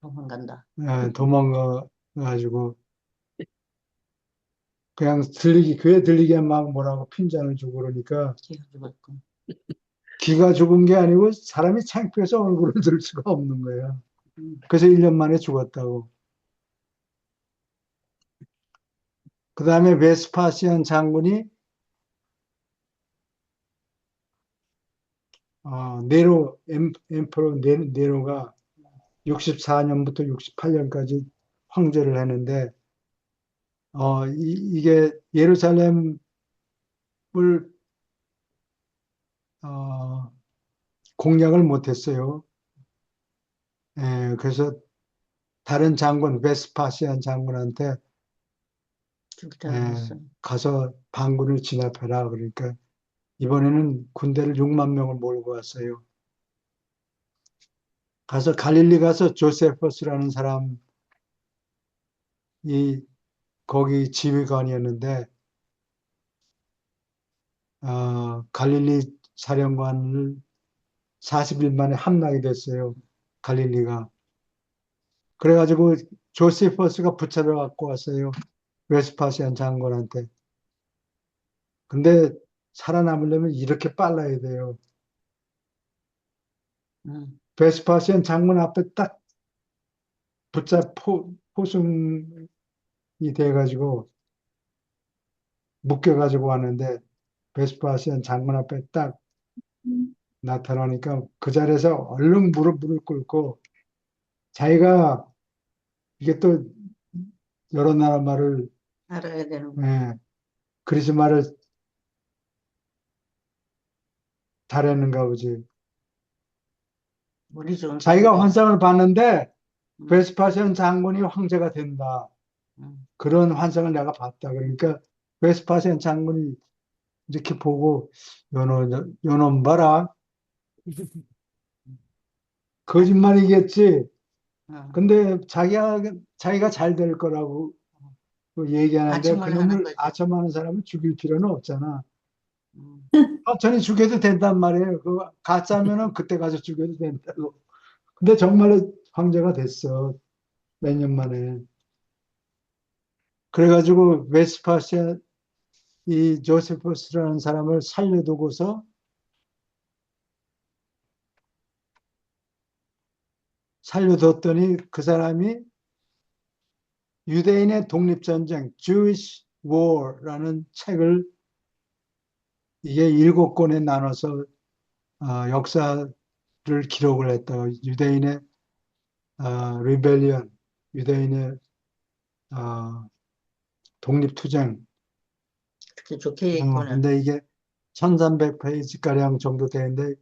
도망간다. 도망가 가지고 그냥 귀에 들리게 막 뭐라고 핀잔을 주고 그러니까 기가 죽었고. 기가 죽은 게 아니고 사람이 창피해서 얼굴을 들 수가 없는 거예요. 음. 그래서 1년 만에 죽었다고. 그 다음에 베스파시안 장군이 엠퍼로 네로가 64년부터 68년까지 황제를 했는데 이게 예루살렘을 어, 공략을 못했어요. 그래서 다른 장군 베스파시안 장군한테 죽자고 했어. 가서 반군을 진압해라. 그러니까 이번에는 군대를 6만 명을 몰고 왔어요. 가서 갈릴리 가서 조세퍼스라는 사람이 거기 지휘관이었는데 갈릴리 사령관을 40일 만에 함락이 됐어요. 갈릴리가. 그래가지고 조세퍼스가 붙잡아 갖고 왔어요. 웨스파시안 장군한테. 근데 살아남으려면 이렇게 빨라야 돼요. 베스파시안 장군 앞에 딱 포승이 돼가지고 묶여가지고 왔는데 베스파시안 장군 앞에 딱 나타나니까 그 자리에서 얼른 무릎을 꿇고 자기가 이게 또 여러 나라 말을 알아야 되는 거. 그리스 말을 잘했는가 보지. 머리 좋은 자기가 사람이. 환상을 봤는데 음. 베스파시안 장군이 황제가 된다. 음. 그런 환상을 내가 봤다. 그러니까 베스파시안 장군이 이렇게 보고 요놈 봐라. 거짓말이겠지. 근데 자기가 잘 될 거라고 얘기하는데 아첨을 하는 그놈을 거지. 아첨하는 사람을 죽일 필요는 없잖아. 음. 천천히 죽여도 된단 말이에요. 그 가짜면은 그때 가서 죽여도 된다고. 근데 정말로 황제가 됐어. 몇 년 만에. 그래가지고 웨스파시아 이 조세퍼스라는 사람을 살려두고서 살려뒀더니 그 사람이 유대인의 독립전쟁 Jewish War라는 책을 이게 7권에 나눠서 역사를 기록을 했다. 유대인의 리벨리언, 유대인의 독립투쟁. 그렇게 좋게 얘기구나. 근데 이게 1300페이지가량 정도 되는데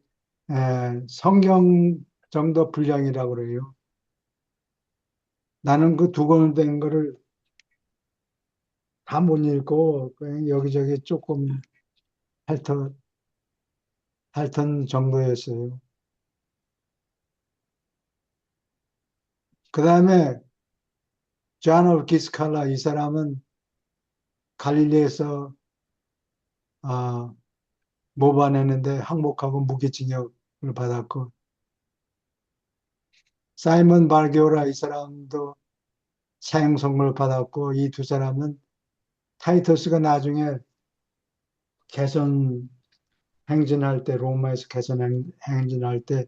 성경 정도 분량이라고 그래요. 나는 그 2권 된 거를 다 못 읽고 그냥 여기저기 조금 핥은 정도였어요. 그 다음에 존 오브 기스칼라 이 사람은 갈릴리에서 모반했는데 항복하고 무기징역을 받았고 사이먼 발게오라 이 사람도 사형 선고를 받았고 이 두 사람은 타이터스가 나중에 개선 행진할 때 로마에서 개선 행진할 때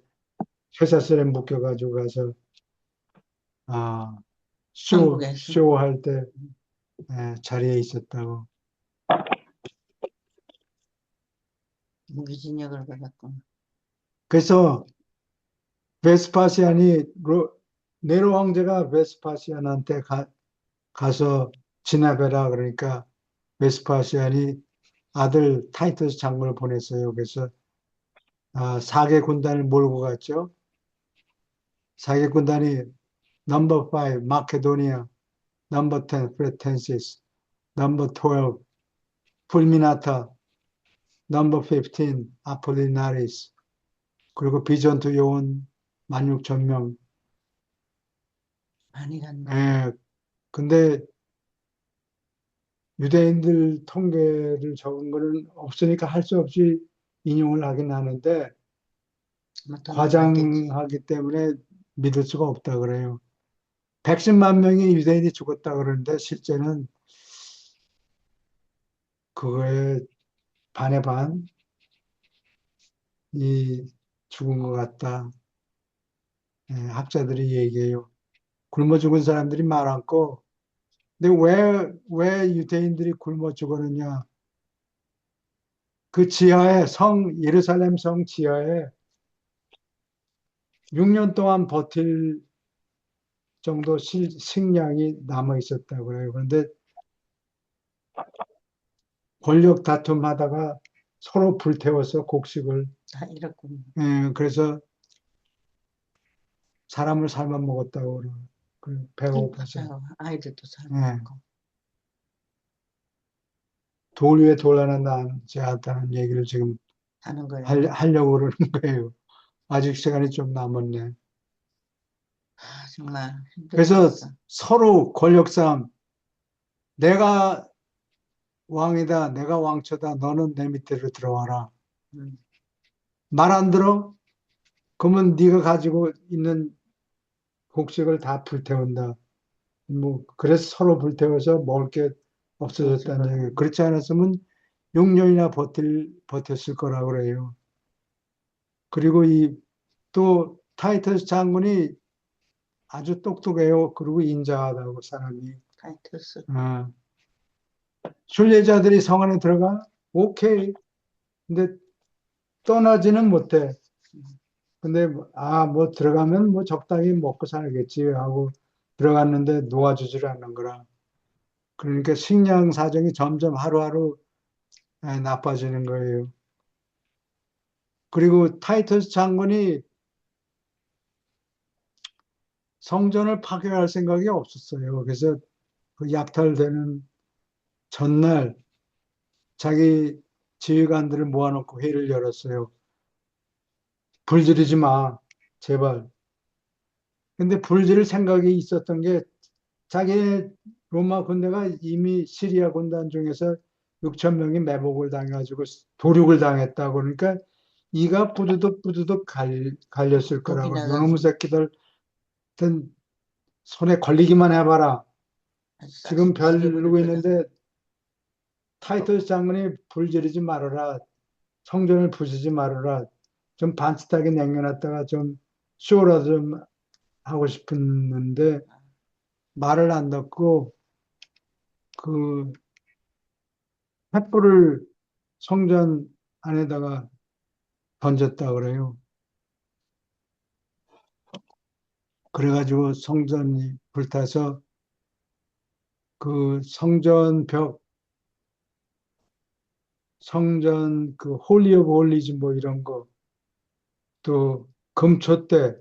쇠사슬에 묶여가지고 가서 한국에서. 쇼할 때 자리에 있었다고. 무기징역을 받았구나. 그래서 베스파시안이 네로 황제가 베스파시안한테 가서 진압해라 그러니까 베스파시안이 아들 타이터스 장군을 보냈어요. 그래서 사개 군단을 몰고 갔죠. 사개 군단이 넘버 5 마케도니아, 넘버 10 프레텐시스, 넘버 12 풀미나타, 넘버 15 아폴리나리스, 그리고 비전투 요원 16,000명. 많이 갔네. 예, 근데 유대인들 통계를 적은 거는 없으니까 할 수 없이 인용을 하긴 하는데 아마 더 많았겠지. 과장하기 때문에 믿을 수가 없다 그래요. 110만 명의 유대인이 죽었다 그러는데 실제는 그거에 반의 반이 죽은 것 같다. 예, 학자들이 얘기해요. 굶어 죽은 사람들이 많았고, 근데 왜 유대인들이 굶어 죽었느냐? 그 지하에 예루살렘 성 지하에 6년 동안 버틸 정도 식량이 남아 있었다고 그래요. 그런데 권력 다툼하다가 서로 불태워서 곡식을, 다 잃었구나. 그래서 사람을 삶아 먹었다고 그래요. 배가 고파서. 아이들도 예, 살고. 돌 위에 돌 하나 남지 않다는 얘기를 지금 하는 거예요. 하려고 그러는 거예요. 아직 시간이 좀 남았네. 정말 그래서 힘들었겠다. 서로 권력 싸움, 내가 왕이다, 내가 왕초다, 너는 내 밑으로 들어와라. 음, 말 안 들어? 그러면 네가 가지고 있는 곡식을 다 불태운다. 뭐 그래서 서로 불태워서 먹을 게 없어졌다는 얘기예요. 그렇지 않았으면 6년이나 버텼을 거라고 그래요. 그리고 또 타이터스 장군이 아주 똑똑해요. 그리고 인자하다고 사람이. 타이틀스. 어. 순례자들이 성 안에 들어가? 오케이. 근데 떠나지는 못해. 근데 뭐 들어가면 뭐 적당히 먹고 살겠지 하고 들어갔는데 놓아주질 않는 거라. 그러니까 식량 사정이 점점 하루하루 나빠지는 거예요. 그리고 타이터스 장군이 성전을 파괴할 생각이 없었어요. 그래서 그 약탈되는 전날 자기 지휘관들을 모아놓고 회의를 열었어요. 불 지르지 마, 제발. 근데 불 지를 생각이 있었던 게 자기 로마 군대가 이미 시리아 군단 중에서 6천 명이 매복을 당해가지고 도륙을 당했다고 그러니까 이가 뿌드득 갈렸을 독이 거라고. 나가지고. 요놈의 새끼들 손에 걸리기만 해봐라. 지금 별 누르고 있는데 타이터스 장군이 불 지르지 말아라. 성전을 부수지 말아라. 좀 반듯하게 남겨놨다가 좀 쇼라도 좀 하고 싶었는데 말을 안 듣고 그 횃불을 성전 안에다가 던졌다 그래요. 그래가지고 성전이 불타서 그 성전 그 홀리 오브 홀리즈 뭐 이런 거 또 금촛대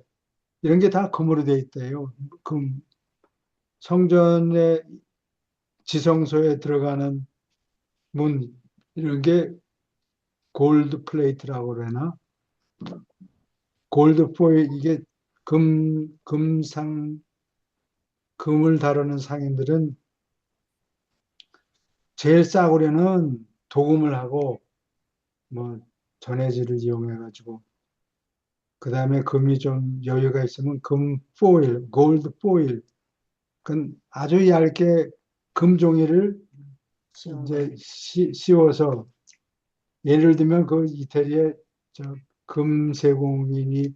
이런 게 다 금으로 돼 있대요. 성전의 지성소에 들어가는 문 이런 게 골드 플레이트라고 그러나 골드 포일 이게 금을 다루는 상인들은 제일 싸구려는 도금을 하고 뭐 전해질을 이용해 가지고 그 다음에 금이 좀 여유가 있으면 금 포일, 골드 포일 그건 아주 얇게 금 종이를 이제 씌워서 예를 들면 그 이태리에 저 금세공인이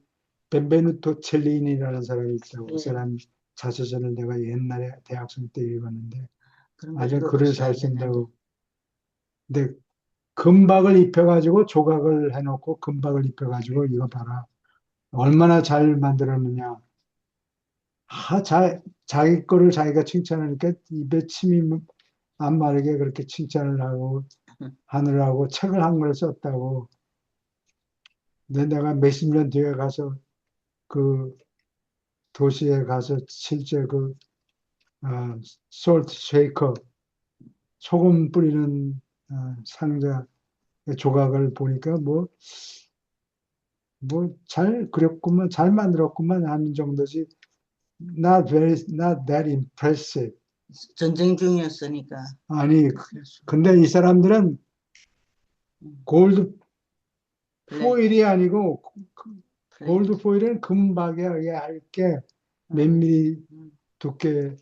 벤베누토 첼리니라는 사람이 있다고 그 사람 자서전을 내가 옛날에 대학생 때 읽었는데 아주 글을 잘 쓴다고. 근데 금박을 입혀가지고 조각을 해놓고 금박을 입혀가지고 이거 봐라. 얼마나 잘 만들었느냐. 자기 거를 자기가 칭찬하니까 입에 침이 안 마르게 그렇게 칭찬을 하고 하느라고 책을 한 권 썼다고. 근데 내가 몇십 년 뒤에 가서 그 도시에 가서 실제 그 솔트 쉐이커 소금 뿌리는 상자 조각을 보니까 뭐 잘 그렸구만 잘 만들었구만 하는 정도지. Not that impressive. 전쟁 중이었으니까. 아니 그래서. 근데 이 사람들은 골드 블랙. 포일이 아니고 블랙. 골드 포일은 금박에 얇게 몇 음, 미리 음. 두께.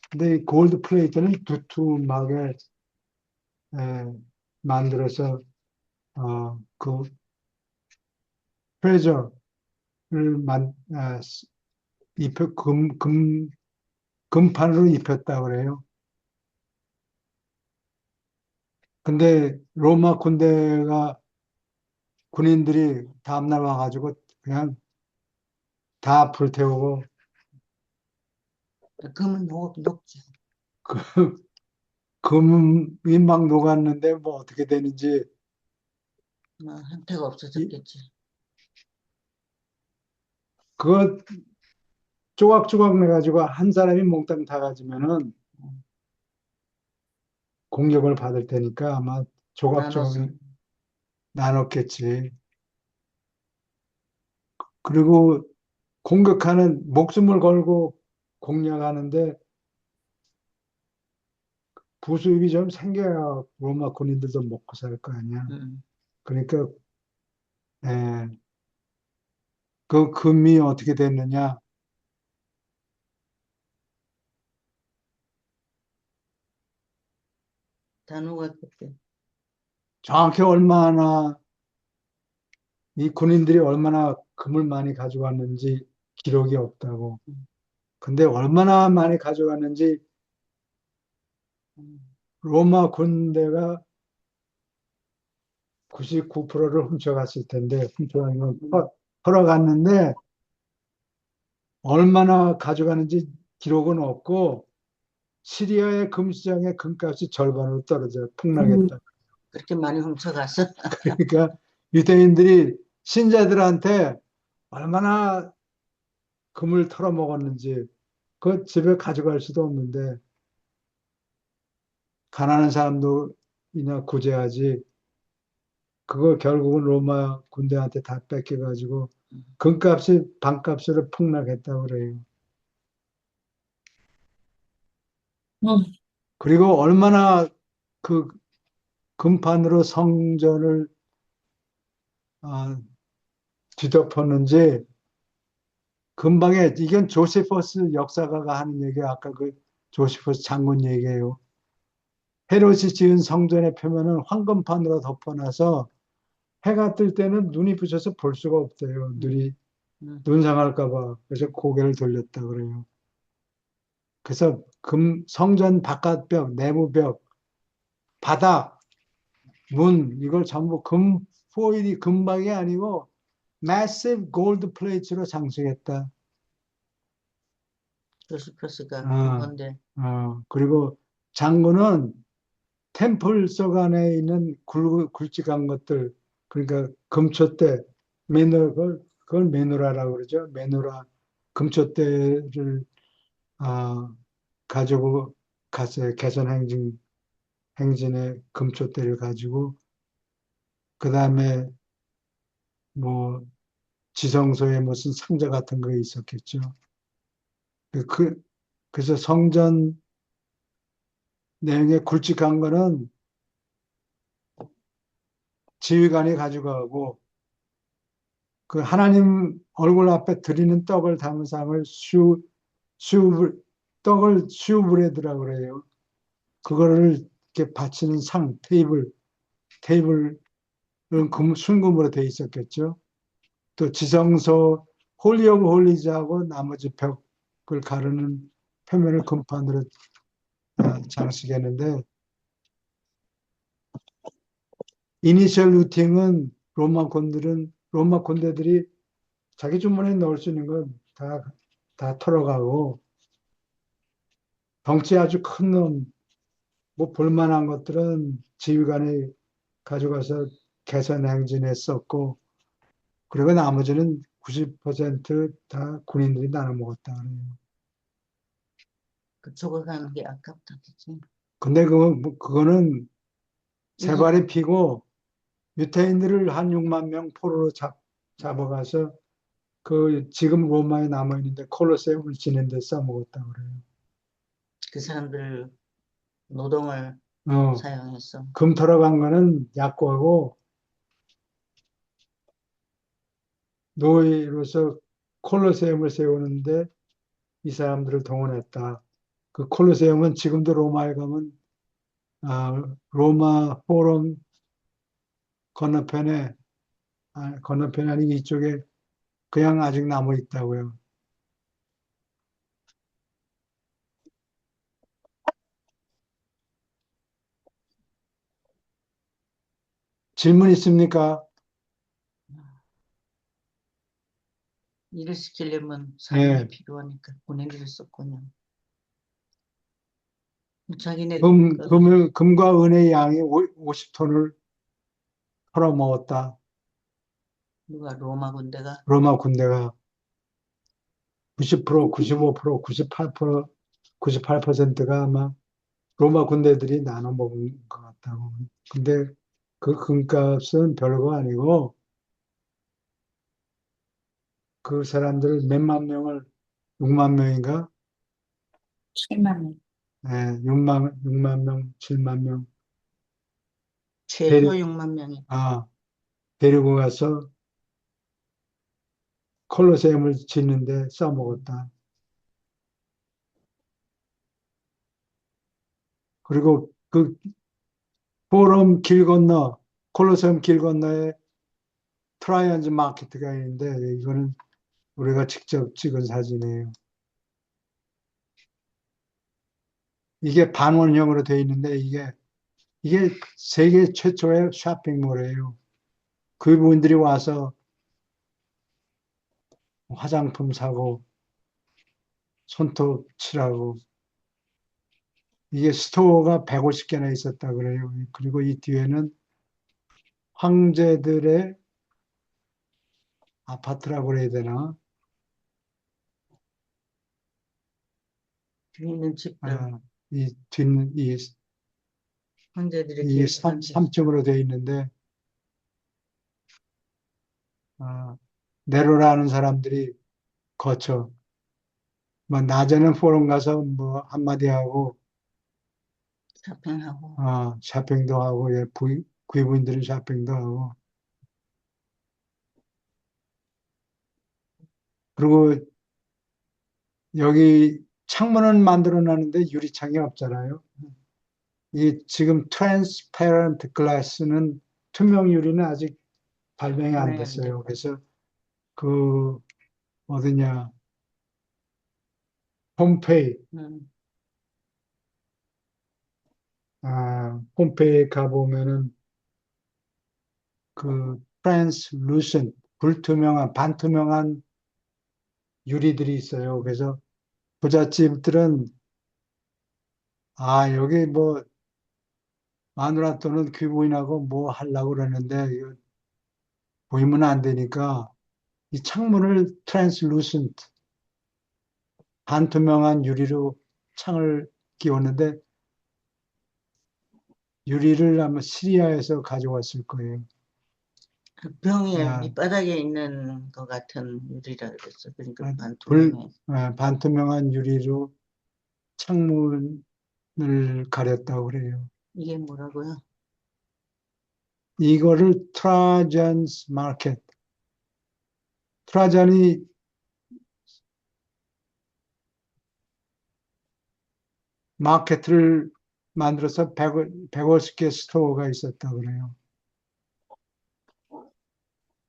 근데 이 골드 플레이트는 두툼하게 만들어서 그 트레저를 입혀 금판으로 입혔다 그래요. 근데 로마 군인들이 다음날 와가지고 그냥 다 불태우고 금은 녹죠. 그 금이 막 녹았는데 뭐 어떻게 되는지 뭐 형태가 없어졌겠지. 그거 조각조각 내가지고 한 사람이 몽땅 다 가지면은 공격을 받을 테니까 아마 나눠서. 조각조각 나눴겠지. 그리고 공격하는 목숨을 걸고 공략하는데 부수입이 좀 생겨야 로마 군인들도 먹고 살 거 아니야. 음. 그러니까 예, 그 금이 어떻게 됐느냐? 다 녹았겠대. 정확히 얼마나 이 군인들이 얼마나 금을 많이 가져왔는지 기록이 없다고. 근데 얼마나 많이 가져왔는지 음. 로마 군대가 99%를 훔쳐갔을 텐데 훔쳐가면 털어갔는데 얼마나 가져가는지 기록은 없고 시리아의 금시장의 금값이 절반으로 떨어져 폭락했다. 그렇게 많이 훔쳐갔어. 그러니까 유대인들이 신자들한테 얼마나 금을 털어먹었는지 그 집에 가져갈 수도 없는데 가난한 사람도 그냥 구제하지. 그거 결국은 로마 군대한테 다 뺏겨가지고 금값이 반값으로 폭락했다고 그래요. 그리고 얼마나 그 금판으로 성전을 아, 뒤덮었는지 금방에 이건 조세퍼스 역사가가 하는 얘기야. 아까 그 조세퍼스 장군 얘기예요. 헤롯이 지은 성전의 표면은 황금판으로 덮어놔서 해가 뜰 때는 눈이 부셔서 볼 수가 없대요. 눈 상할까 봐. 그래서 고개를 돌렸다 그래요. 그래서 성전 바깥벽, 내부벽, 바닥, 문 이걸 전부 포일이 금박이 아니고 massive gold plate로 장식했다. 조스퍼스가 어, 그건데. 그리고 장군은 템플 속 안에 있는 굵직한 것들, 그러니까 금초대, 그걸 메노라라고 그러죠. 메노라, 금초대를 가지고 갔어요. 행진에 금초대를 가지고 그 다음에 뭐 지성소에 무슨 상자 같은 거 있었겠죠. 그, 그래서 성전 내용에 굵직한 거는 지휘관이 가져가고 그 하나님 얼굴 앞에 드리는 떡을 담은 상을 떡을 슈브레드라고 그래요. 그거를 이렇게 받치는 테이블은 순금으로 돼 있었겠죠. 또 지성소 홀리 오브 홀리즈하고 나머지 벽을 가르는 표면을 금판으로 장식했는데 이니셜 루팅은 로마 군대들이 자기 주머니에 넣을 수 있는 건 다 털어가고, 덩치 아주 큰 놈, 뭐 볼만한 것들은 지휘관이 가져가서 개선 행진했었고, 그리고 나머지는 90%다 군인들이 나눠 먹었다 그래요. 그 죽어가는 게 아깝다, 그치? 근데 그거는 세 이게 발이 피고 유태인들을 한 6만 명 포로로 잡아가서 그 지금 로마에 남아 있는데 콜로세움을 지낸 데 써먹었다 그래요. 그 사람들 노동을 어, 사용해서. 금 털어 간 거는 약고하고 노예로서 콜로세움을 세우는데 이 사람들을 동원했다. 그 콜로세움은 지금도 로마에 가면 로마 포럼 건너편에 건너편이 아니고 이쪽에 그냥 아직 남아 있다고요. 질문 있습니까? 일을 시키려면 사람이 네. 필요하니까 군인들을 썼군요. 자기네 금과 은의 양이 50톤을 털어먹었다. 누가 로마 군대가 로마 군대가 90%, 95%, 98%, 98%가 아마 로마 군대들이 나눠 먹은 것 같다고. 근데 그 금값은 별거 아니고 그 사람들 몇만 명을 6만 명인가? 7만 원. 예, 6만 명, 7만 명 최소 6만 명이 데리고 가서 콜로세움을 짓는데 써먹었다. 그리고 그 포럼 길 건너, 콜로세움 길 건너에 트라이언즈 마켓가 있는데 이거는 우리가 직접 찍은 사진이에요. 이게 반원형으로 되어 있는데 이게 세계 최초의 쇼핑몰이에요. 그분들이 와서 화장품 사고 손톱 칠하고 이게 스토어가 150개나 있었다 그래요. 그리고 이 뒤에는 황제들의 아파트라고 그래야 되나? 있는 집들 이 뒷, 황제들이 이 계획한 3층으로 되어 있는데 네로라는 사람들이 거쳐. 뭐 낮에는 포럼 가서 뭐 한마디 하고 쇼핑하고 쇼핑도 하고 구이부인들은 쇼핑도 하고 그리고 여기 창문은 만들어 놨는데 유리창이 없잖아요. 이 지금 트랜스페런트 글라스는 투명 유리는 아직 발명이 안 발명이 안 됐어요. 됐고. 그래서 그 어디냐 폼페이 폼페이에 가보면은 그 트랜스루센트 불투명한 반투명한 유리들이 있어요. 그래서 부잣집들은 여기 뭐 마누라 또는 귀부인하고 뭐 하려고 그러는데 이거 보이면 안 되니까 이 창문을 트랜스루센트 반투명한 유리로 창을 끼웠는데 유리를 아마 시리아에서 가져왔을 거예요. 그 병에 아, 밑바닥에 있는 것 같은 유리라 그랬어. 그러니까 불, 반투명해. 반투명한 유리로 창문을 가렸다고 그래요. 이게 뭐라고요? 이거를 트라잔스 마켓. 트라잔이 마켓을 만들어서 150개 스토어가 있었다 그래요.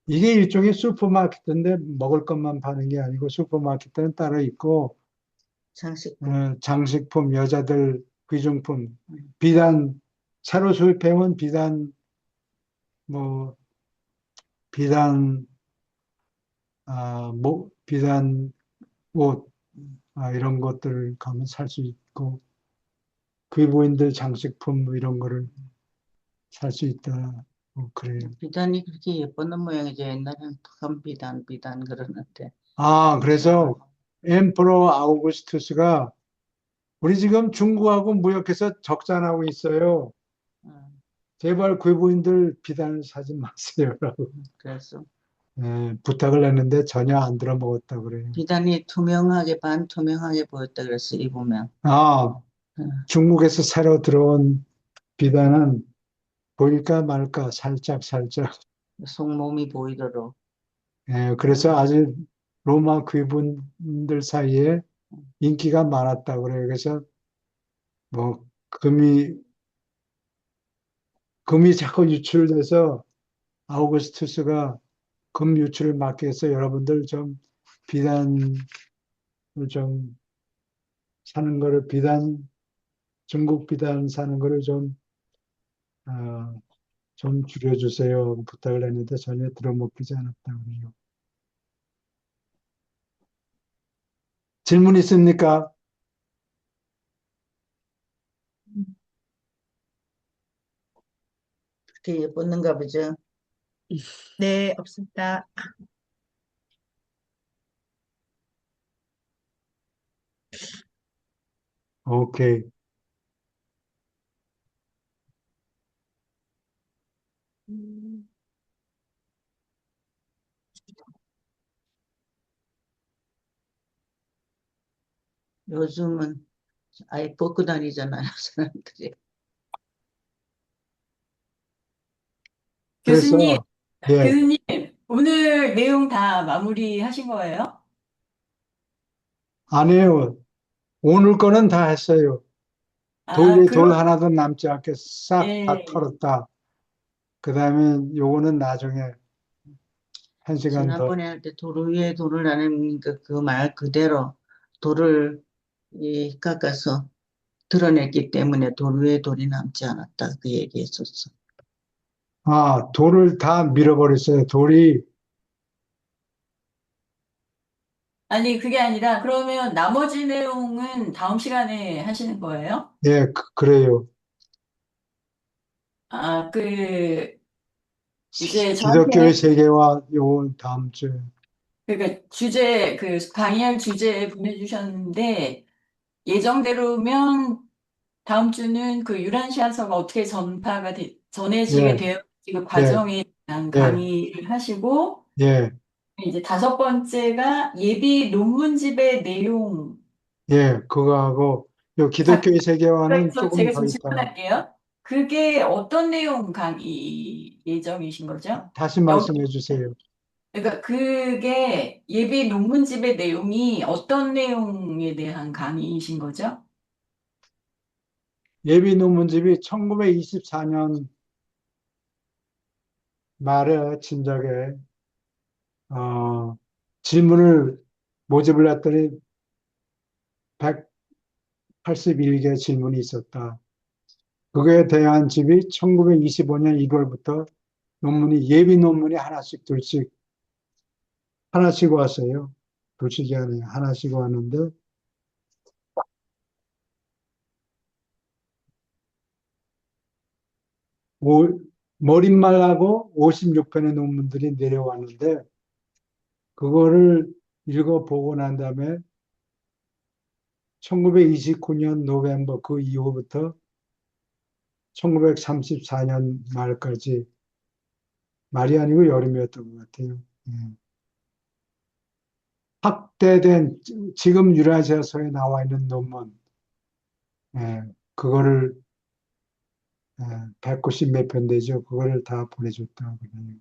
이게 일종의 슈퍼마켓인데 먹을 것만 파는 게 아니고 슈퍼마켓은 따로 있고 장식품. 장식품, 여자들 귀중품, 비단 새로 수입해온 비단 뭐 비단 비단 옷 이런 것들을 가면 살 수 있고 귀부인들 장식품 뭐 이런 거를 살 수 있다. 그래요. 비단이 그렇게 예뻤는 모양이죠. 옛날에는 푸른 비단 그러는데. 그래서 엠퍼러 아우구스투스가 우리 지금 중국하고 무역해서 적자나고 있어요. 어, 제발 귀부인들 비단을 사지 마세요라고 그래서 부탁을 했는데 전혀 안 들어먹었다 그래요. 비단이 투명하게 반투명하게 보였다 그랬어 입으면. 아, 어, 중국에서 새로 들어온 비단은 보일까 말까 살짝 살짝. 속몸이 보이도록. 그래서 아주 로마 귀분들 사이에 인기가 많았다 그래요. 그래서 뭐 금이 자꾸 유출돼서 아우구스투스가 금 유출을 막기 위해서 여러분들 좀 비단을 좀 사는 거를 중국 비단 사는 거를 어, 좀 줄여주세요 부탁을 했는데 전혀 들어먹히지 않았다 그래요. 질문 있습니까? 그렇게 예뻤는가 보죠. 네, 없습니다. 오케이. 요즘은 아예 벗고 다니잖아요, 사람들이. 교수님, 그래서 예, 교수님, 오늘 내용 다 마무리 하신 거예요? 안 해요. 오늘 거는 다 했어요. 아, 돌 그럼, 하나도 남지 않게 싹 다 예. 털었다. 그 다음에 요거는 나중에 한 시간 더. 지난번에 할 때 돌 위에 돌을 나누니까 그 말 그대로 돌을 깎아서 드러냈기 때문에 돌 위에 돌이 남지 않았다. 그 얘기했었어. 돌을 다 밀어버렸어요. 돌이, 아니, 그게 아니라, 그러면 나머지 내용은 다음 시간에 하시는 거예요? 예, 그래요. 아, 이제 기독교의 저한테, 세계와 요 다음 주에. 그러니까 강의할 주제 보내주셨는데, 예정대로면 다음 주는 그 유란시아서가 어떻게 전해지게 예, 되어 그 예, 과정에 대한 예, 강의를 하시고 예, 이제 다섯 번째가 예비 논문집의 내용. 그거하고 요 자, 기독교의 세계와는 그래서 조금 제가 더 좀 있다가 질문할게요. 그게 어떤 내용 강의 예정이신 거죠? 다시 여기 말씀해 주세요. 그러니까 그게 예비 논문집의 내용이 어떤 내용에 대한 강의이신 거죠? 예비 논문집이 1924년 말에 진작에 질문을 모집을 했더니 181개 질문이 있었다. 그거에 대한 집이 1925년 1월부터 예비 논문이 하나씩 왔어요. 둘씩이 아니에요. 하나씩 왔는데, 오, 머릿말하고 56편의 논문들이 내려왔는데, 그거를 읽어보고 난 다음에 1929년 노벰버 그 이후부터 1934년 말까지, 말이 아니고 여름이었던 것 같아요. 확대된, 지금 유라시아서에 나와 있는 논문, 그거를 190 몇 편 되죠. 그거를 다 보내줬다고 그러네요.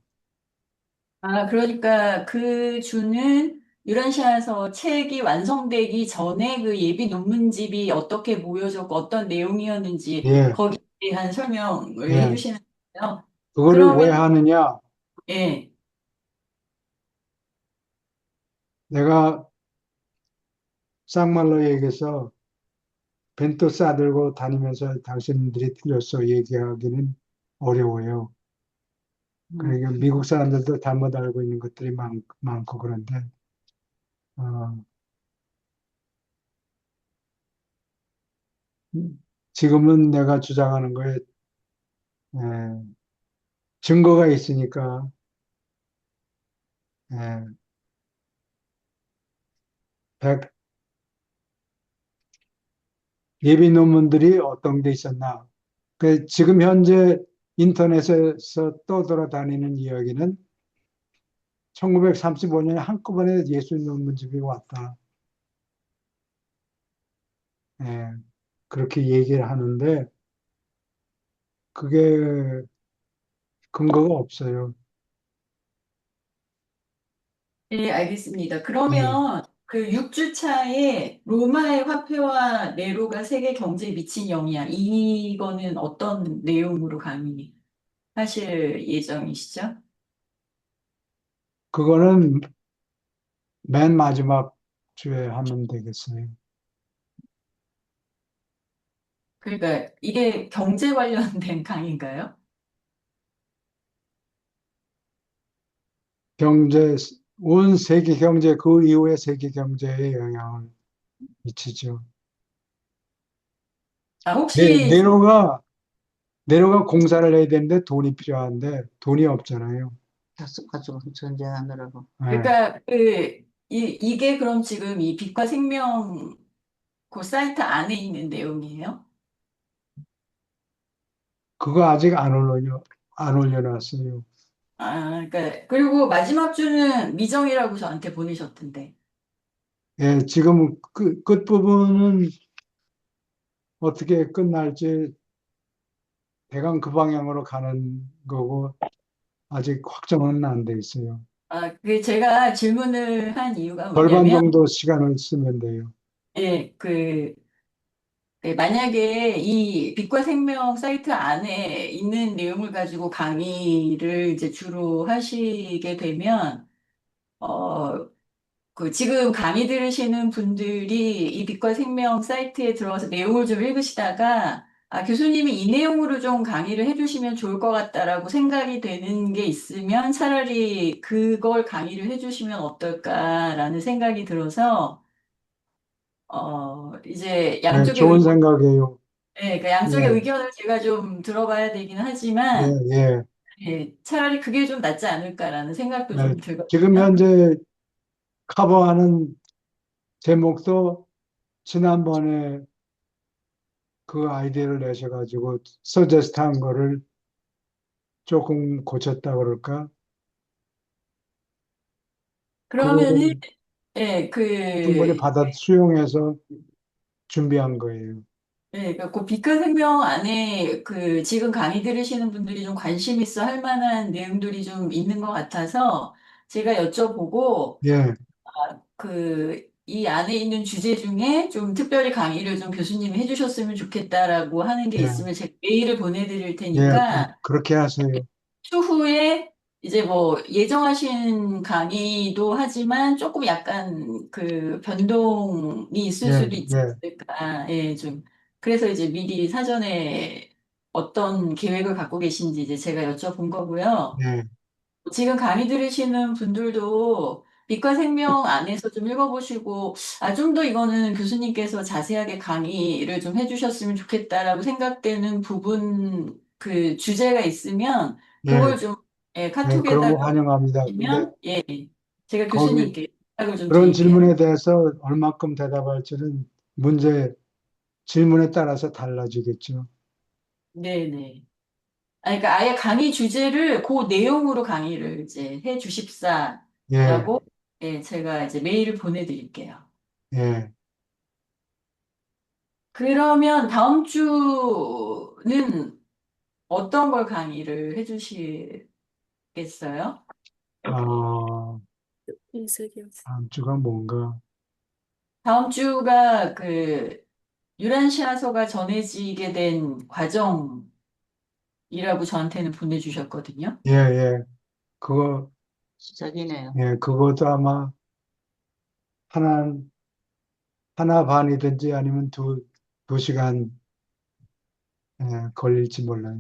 아, 그러니까 그 주는 유란시아에서 책이 완성되기 전에 그 예비 논문집이 어떻게 보여졌고 어떤 내용이었는지 예, 거기에 대한 설명을 예. 해주시는 거예요. 그거를 왜 그러면, 하느냐? 예. 내가 쌍말로 얘기해서 벤또 싸들고 다니면서 당신들이 틀렸어 얘기하기는 어려워요. 그러니까 미국 사람들도 잘못 알고 있는 것들이 많고 그런데, 어, 지금은 내가 주장하는 거에, 예, 증거가 있으니까, 예, 백, 예비 논문들이 어떤 게 있었나. 지금 현재 인터넷에서 떠돌아다니는 이야기는 1935년에 한꺼번에 예술 논문집이 왔다. 예, 그렇게 얘기를 하는데, 그게 근거가 없어요. 예, 알겠습니다. 예, 그러면 그 6주차에 로마의 화폐와 네로가 세계 경제에 미친 영향, 이거는 어떤 내용으로 강의하실 예정이시죠? 그거는 맨 마지막 주에 하면 되겠어요. 그러니까 이게 경제 관련된 강의인가요? 경제, 온 세계 경제, 그 이후의 세계 경제에 영향을 미치죠. 아, 혹시, 네로가 공사를 해야 되는데 돈이 필요한데 돈이 없잖아요. 가지고 전쟁하느라고. 예, 그러니까 이게 그럼 지금 이 빛과 생명 그 사이트 안에 있는 내용이에요? 그거 아직 안 올려놨어요. 아, 그러니까 그리고 마지막 주는 미정이라고 저한테 보내셨던데. 예, 지금 끝부분은 어떻게 끝날지 대강 그 방향으로 가는 거고 아직 확정은 안 돼 있어요. 아, 그 제가 질문을 한 이유가 절반 뭐냐면, 정도 시간을 쓰면 돼요. 예, 만약에 이 빛과 생명 사이트 안에 있는 내용을 가지고 강의를 이제 주로 하시게 되면, 어, 지금 강의 들으시는 분들이 이 빛과 생명 사이트에 들어가서 내용을 좀 읽으시다가, 아, 교수님이 이 내용으로 좀 강의를 해주시면 좋을 것 같다라고 생각이 되는 게 있으면 차라리 그걸 강의를 해주시면 어떨까라는 생각이 들어서, 이제 예, 양쪽의 좋은 생각이에요. 그러니까 양쪽의 예, 의견을 제가 좀 들어봐야 되긴 예, 하지만, 예. 차라리 그게 좀 낫지 않을까라는 생각도 예. 좀 지금 들거든요. 현재 커버하는 제목도 지난번에 그 아이디어를 내셔가지고 서제스트한 거를 조금 고쳤다 그럴까? 그러면은, 그거를 예, 충분히 받아 수용해서 준비한 거예요. 그 빛과 생명 안에 지금 강의 들으시는 분들이 좀 관심 있어 할 만한 내용들이 좀 있는 것 같아서 제가 여쭤보고, 예, 이 안에 있는 주제 중에 좀 특별히 강의를 좀 교수님이 해주셨으면 좋겠다라고 하는 게 예, 있으면 제가 메일을 보내드릴 예, 테니까 그렇게 하세요. 추후에 이제 뭐 예정하신 강의도 하지만 조금 약간 변동이 있을 예, 수도 있지 예, 않을까. 예, 좀. 그래서 이제 미리 사전에 어떤 계획을 갖고 계신지 이제 제가 여쭤본 거고요. 예, 지금 강의 들으시는 분들도 빛과 생명 안에서 좀 읽어보시고, 아, 좀 더 이거는 교수님께서 자세하게 강의를 좀 해주셨으면 좋겠다라고 생각되는 부분, 주제가 있으면, 예, 그걸 좀, 예, 그런 카톡에다가 거 환영합니다. 근데 보시면, 제가 거기 교수님께 연락을 좀 그런 드릴게요. 질문에 대해서 얼마큼 대답할지는 질문에 따라서 달라지겠죠. 네네. 아, 그러니까 아예 강의 주제를 그 내용으로 강의를 이제 해 예, 주십사라고, 제가 이제 메일을 보내드릴게요. 예. 그러면 다음 주는 어떤 걸 강의를 해주시겠어요? 어, 다음 주가 뭔가. 다음 주가 유란시아서가 전해지게 된 과정이라고 저한테는 보내주셨거든요. 예, 예. 그거, 시작이네요. 예, 그것도 아마 하나, 하나 반이든지 아니면 두 시간, 예, 걸릴지 몰라요.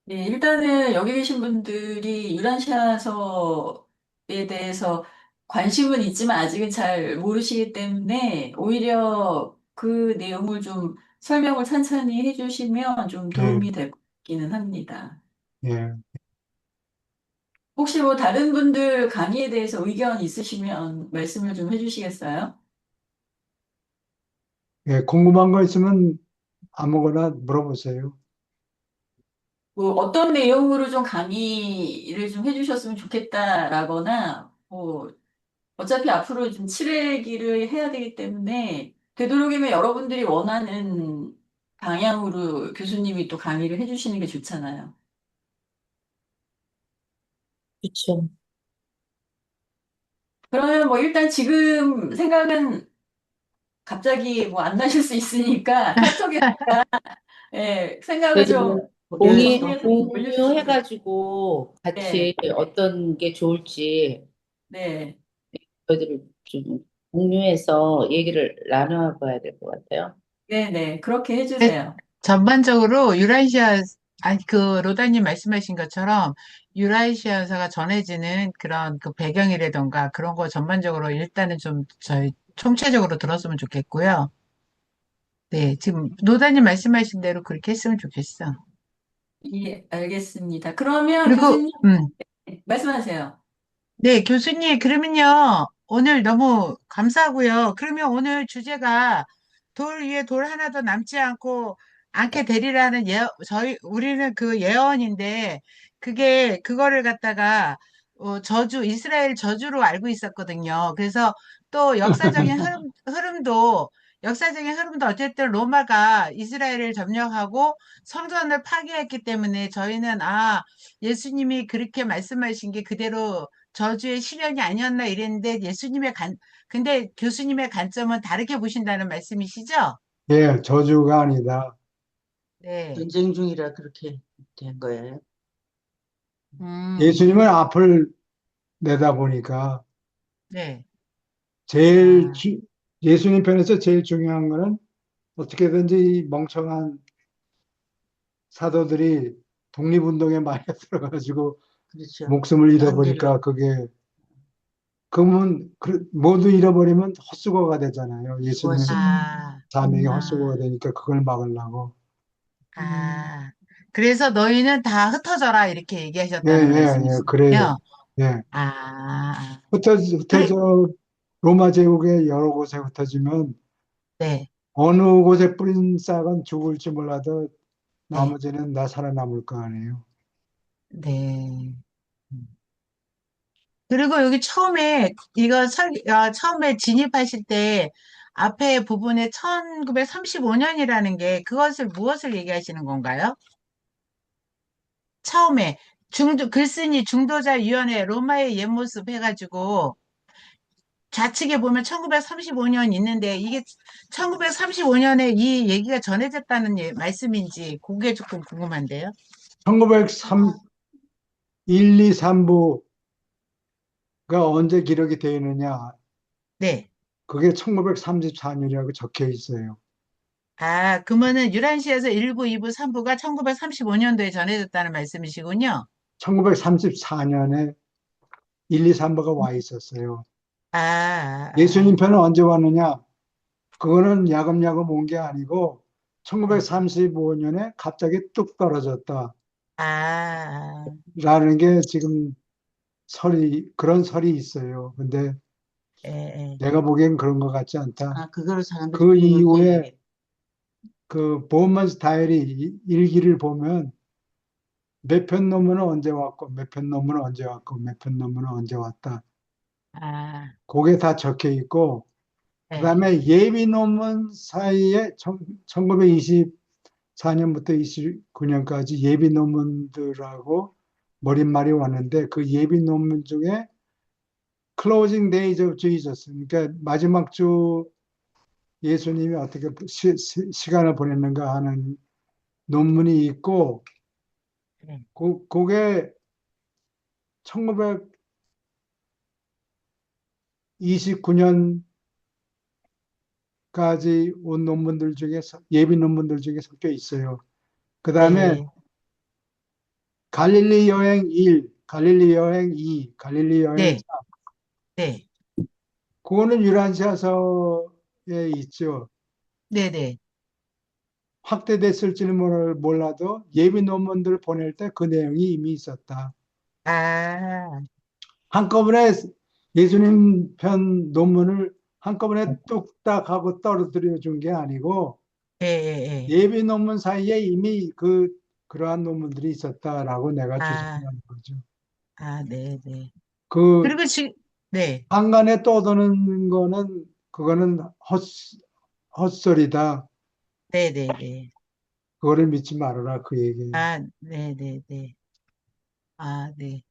네, 일단은 여기 계신 분들이 유란시아서에 대해서 관심은 있지만 아직은 잘 모르시기 때문에 오히려 그 내용을 좀 설명을 찬찬히 해주시면 좀 예, 도움이 될 것 같기는 합니다. 예, 혹시 뭐 다른 분들 강의에 대해서 의견 있으시면 말씀을 좀 해주시겠어요? 예. 궁금한 거 있으면 아무거나 물어보세요. 뭐 어떤 내용으로 좀 강의를 좀 해주셨으면 좋겠다라거나 뭐 어차피 앞으로 좀 칠회기를 해야 되기 때문에 되도록이면 여러분들이 원하는 방향으로 교수님이 또 강의를 해주시는 게 좋잖아요. 그쵸. 그러면 뭐 일단 지금 생각은 갑자기 뭐 안 나실 수 있으니까 카톡에 생각을 좀 저희도 예, 정리해서 좀 올려주시면 좋겠어요. 공유해가지고 네, 같이 어떤 게 좋을지 네, 저희들이 좀 공유해서 얘기를 나눠봐야 될 것 같아요. 네, 네. 그렇게 네, 해주세요. 전반적으로 유라시아, 아니, 그, 로다님 말씀하신 것처럼 유라시아사가 전해지는 그런 그 배경이라던가 그런 거 전반적으로 일단은 좀 저희 총체적으로 들었으면 좋겠고요. 네, 지금 노다님 말씀하신 대로 그렇게 했으면 좋겠어. 예, 알겠습니다. 그러면 그리고, 교수님 말씀하세요. 네, 교수님, 그러면요, 오늘 너무 감사하고요. 그러면 오늘 주제가 돌 위에 돌 하나도 남지 않게 되리라는 우리는 그 예언인데, 그거를 갖다가, 이스라엘 저주로 알고 있었거든요. 그래서 또 역사적인 흐름도 어쨌든 로마가 이스라엘을 점령하고 성전을 파괴했기 때문에 저희는, 예수님이 그렇게 말씀하신 게 그대로 저주의 실현이 아니었나 이랬는데 근데 교수님의 관점은 다르게 보신다는 말씀이시죠? 예, 저주가 아니다. 네. 전쟁 중이라 그렇게 된 거예요. 음, 예수님은 앞을 내다보니까 네. 제일 아, 예수님 편에서 제일 중요한 거는 어떻게든지 이 멍청한 사도들이 독립운동에 많이 들어가지고 그렇죠. 목숨을 딴 잃어버릴까 길로. 그게 그러면 모두 잃어버리면 헛수고가 되잖아요. 예수님의 수고하시고. 아, 사명이 헛수고가 아, 되니까 그걸 막으려고. 음, 아. 그래서 너희는 다 흩어져라 이렇게 예, 얘기하셨다는 예, 예, 그래요. 말씀이시군요. 예. 아, 그래, 흩어져 로마 제국의 여러 곳에 흩어지면 네, 어느 곳에 뿌린 싹은 죽을지 몰라도 네, 나머지는 다 살아남을 거 아니에요. 네. 그리고 여기 처음에 진입하실 때 앞에 부분에 1935년이라는 게 무엇을 얘기하시는 건가요? 처음에 글쓴이 중도자위원회 로마의 옛 모습 해가지고 좌측에 보면 1935년 있는데 이게 1935년에 이 얘기가 전해졌다는 말씀인지 그게 조금 궁금한데요. 1903, 1, 2, 3부가 언제 기록이 되어 있느냐? 네. 그게 1934년이라고 적혀 있어요. 그러면은 유란시에서 1부, 2부, 3부가 1935년도에 전해졌다는 말씀이시군요. 1934년에 1, 2, 3부가 와 있었어요. 아, 아, 예수님 아, 편은 언제 왔느냐? 그거는 야금야금 온 게 아니고 네. 1935년에 갑자기 뚝 떨어졌다. 아, 라는 게 지금 그런 설이 있어요. 근데 예, 예. 내가 보기엔 그런 것 같지 않다. 아, 그거를 사람들이 그 또 이후에 얘기해. 그 보험만스 다이어리 일기를 보면 몇 편 논문은 언제 왔고 몇 편 논문은 언제 왔고 몇 편 논문은 언제 왔다. 아, 그게 다 적혀 있고 예. 그다음에 예비 논문 사이에 1924년부터 29년까지 예비 논문들하고 머릿말이 왔는데 그 예비 논문 중에 클로징 데이즈 오브 지저스 그러니까 마지막 주 예수님이 어떻게 시간을 보냈는가 하는 논문이 있고 예. 그게 1929년까지 온 논문들 중에 예비 논문들 중에 섞여 있어요. 그 다음에 네. 갈릴리 여행 1, 갈릴리 여행 2, 갈릴리 여행 네, 3. 네, 그거는 유란시아서에 있죠. 네네. 확대됐을지는 몰라도 예비 논문들 보낼 때 그 내용이 이미 있었다. 아, 한꺼번에 예수님 편 논문을 한꺼번에 뚝딱 하고 떨어뜨려 준 게 아니고 예, 예, 예. 예비 논문 사이에 이미 그러한 논문들이 있었다라고 내가 아, 주장하는 거죠. 네네. 그 그리고 지금, 네, 한간에 떠도는 거는 그거는 헛소리다. 네네네. 그거를 믿지 말아라 그 얘기예요. 네네네. 네.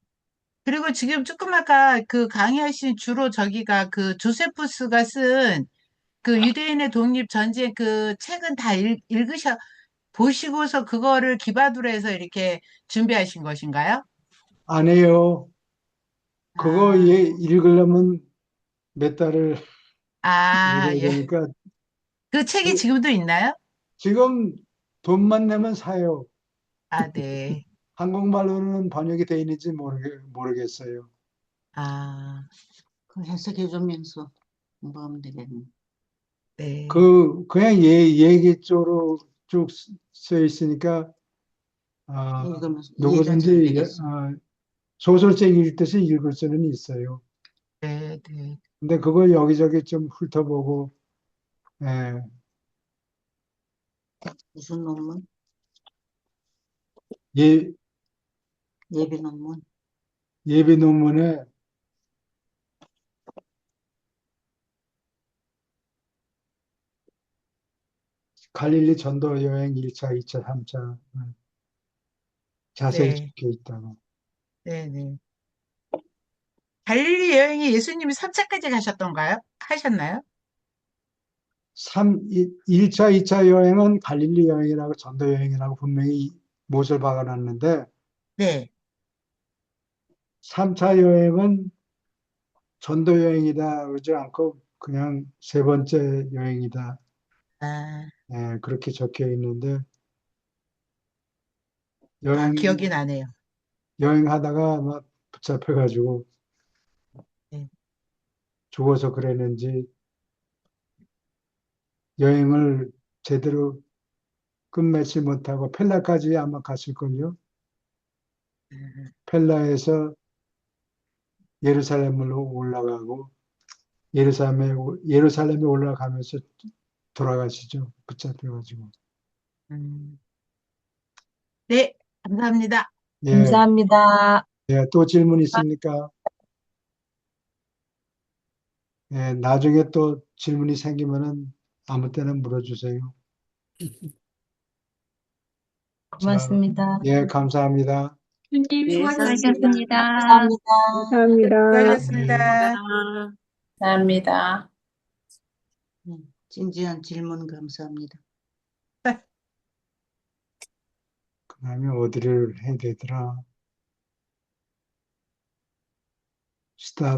그리고 지금 조금 아까 그 강의하신 주로 저기가 그 조세푸스가 쓴 그 유대인의 독립 전쟁 그 책은 다 보시고서 그거를 기반으로 해서 이렇게 준비하신 것인가요? 안 해요. 그거 아, 읽으려면 몇 달을 읽어야 예. 되니까 그 책이 그- 지금도 있나요? 지금 돈만 내면 사요. 네. 한국말로는 번역이 돼 있는지 모르겠어요. 아, 그 해석해주면서 공부하면 되겠네. 네. 그냥 얘기 쪽으로 쭉 써 있으니까 읽으면서 이해가 잘 누구든지 되겠어. 소설책 읽듯이 읽을 수는 있어요. 네, 네. 근데 그걸 여기저기 좀 훑어보고 예, 무슨 논문? 예, 예비 논문. 예비 논문에 갈릴리 전도 여행 1차, 2차, 3차 자세히 네. 적혀 있다고. 네, 네. 갈릴리 여행이 예수님이 3차까지 가셨던가요? 하셨나요? 1차, 2차 여행은 갈릴리 여행이라고 전도 여행이라고 분명히 못을 박아놨는데 네. 3차 여행은 전도 여행이다 그러지 않고 그냥 세 번째 여행이다. 아, 예, 그렇게 적혀 있는데 여행 기억이 나네요. 여행하다가 막 붙잡혀가지고 네. 죽어서 그랬는지 여행을 제대로 끝맺지 못하고 펠라까지 아마 갔을걸요. 음, 펠라에서 예루살렘으로 올라가고 예루살렘에 올라가면서 돌아가시죠. 붙잡혀가지고. 음. 네, 감사합니다. 예, 감사합니다. 예, 또 질문 있습니까? 예, 나중에 또 질문이 생기면은 아무 때나 물어주세요. 자, 고맙습니다. 예, 감사합니다. 주님 네, 수고하셨습니다. 감사합니다. 감사합니다. 네. 수고하셨습니다. 감사합니다. 진지한 질문 감사합니다. 그다음에 어디를 해야 되더라? 스탑.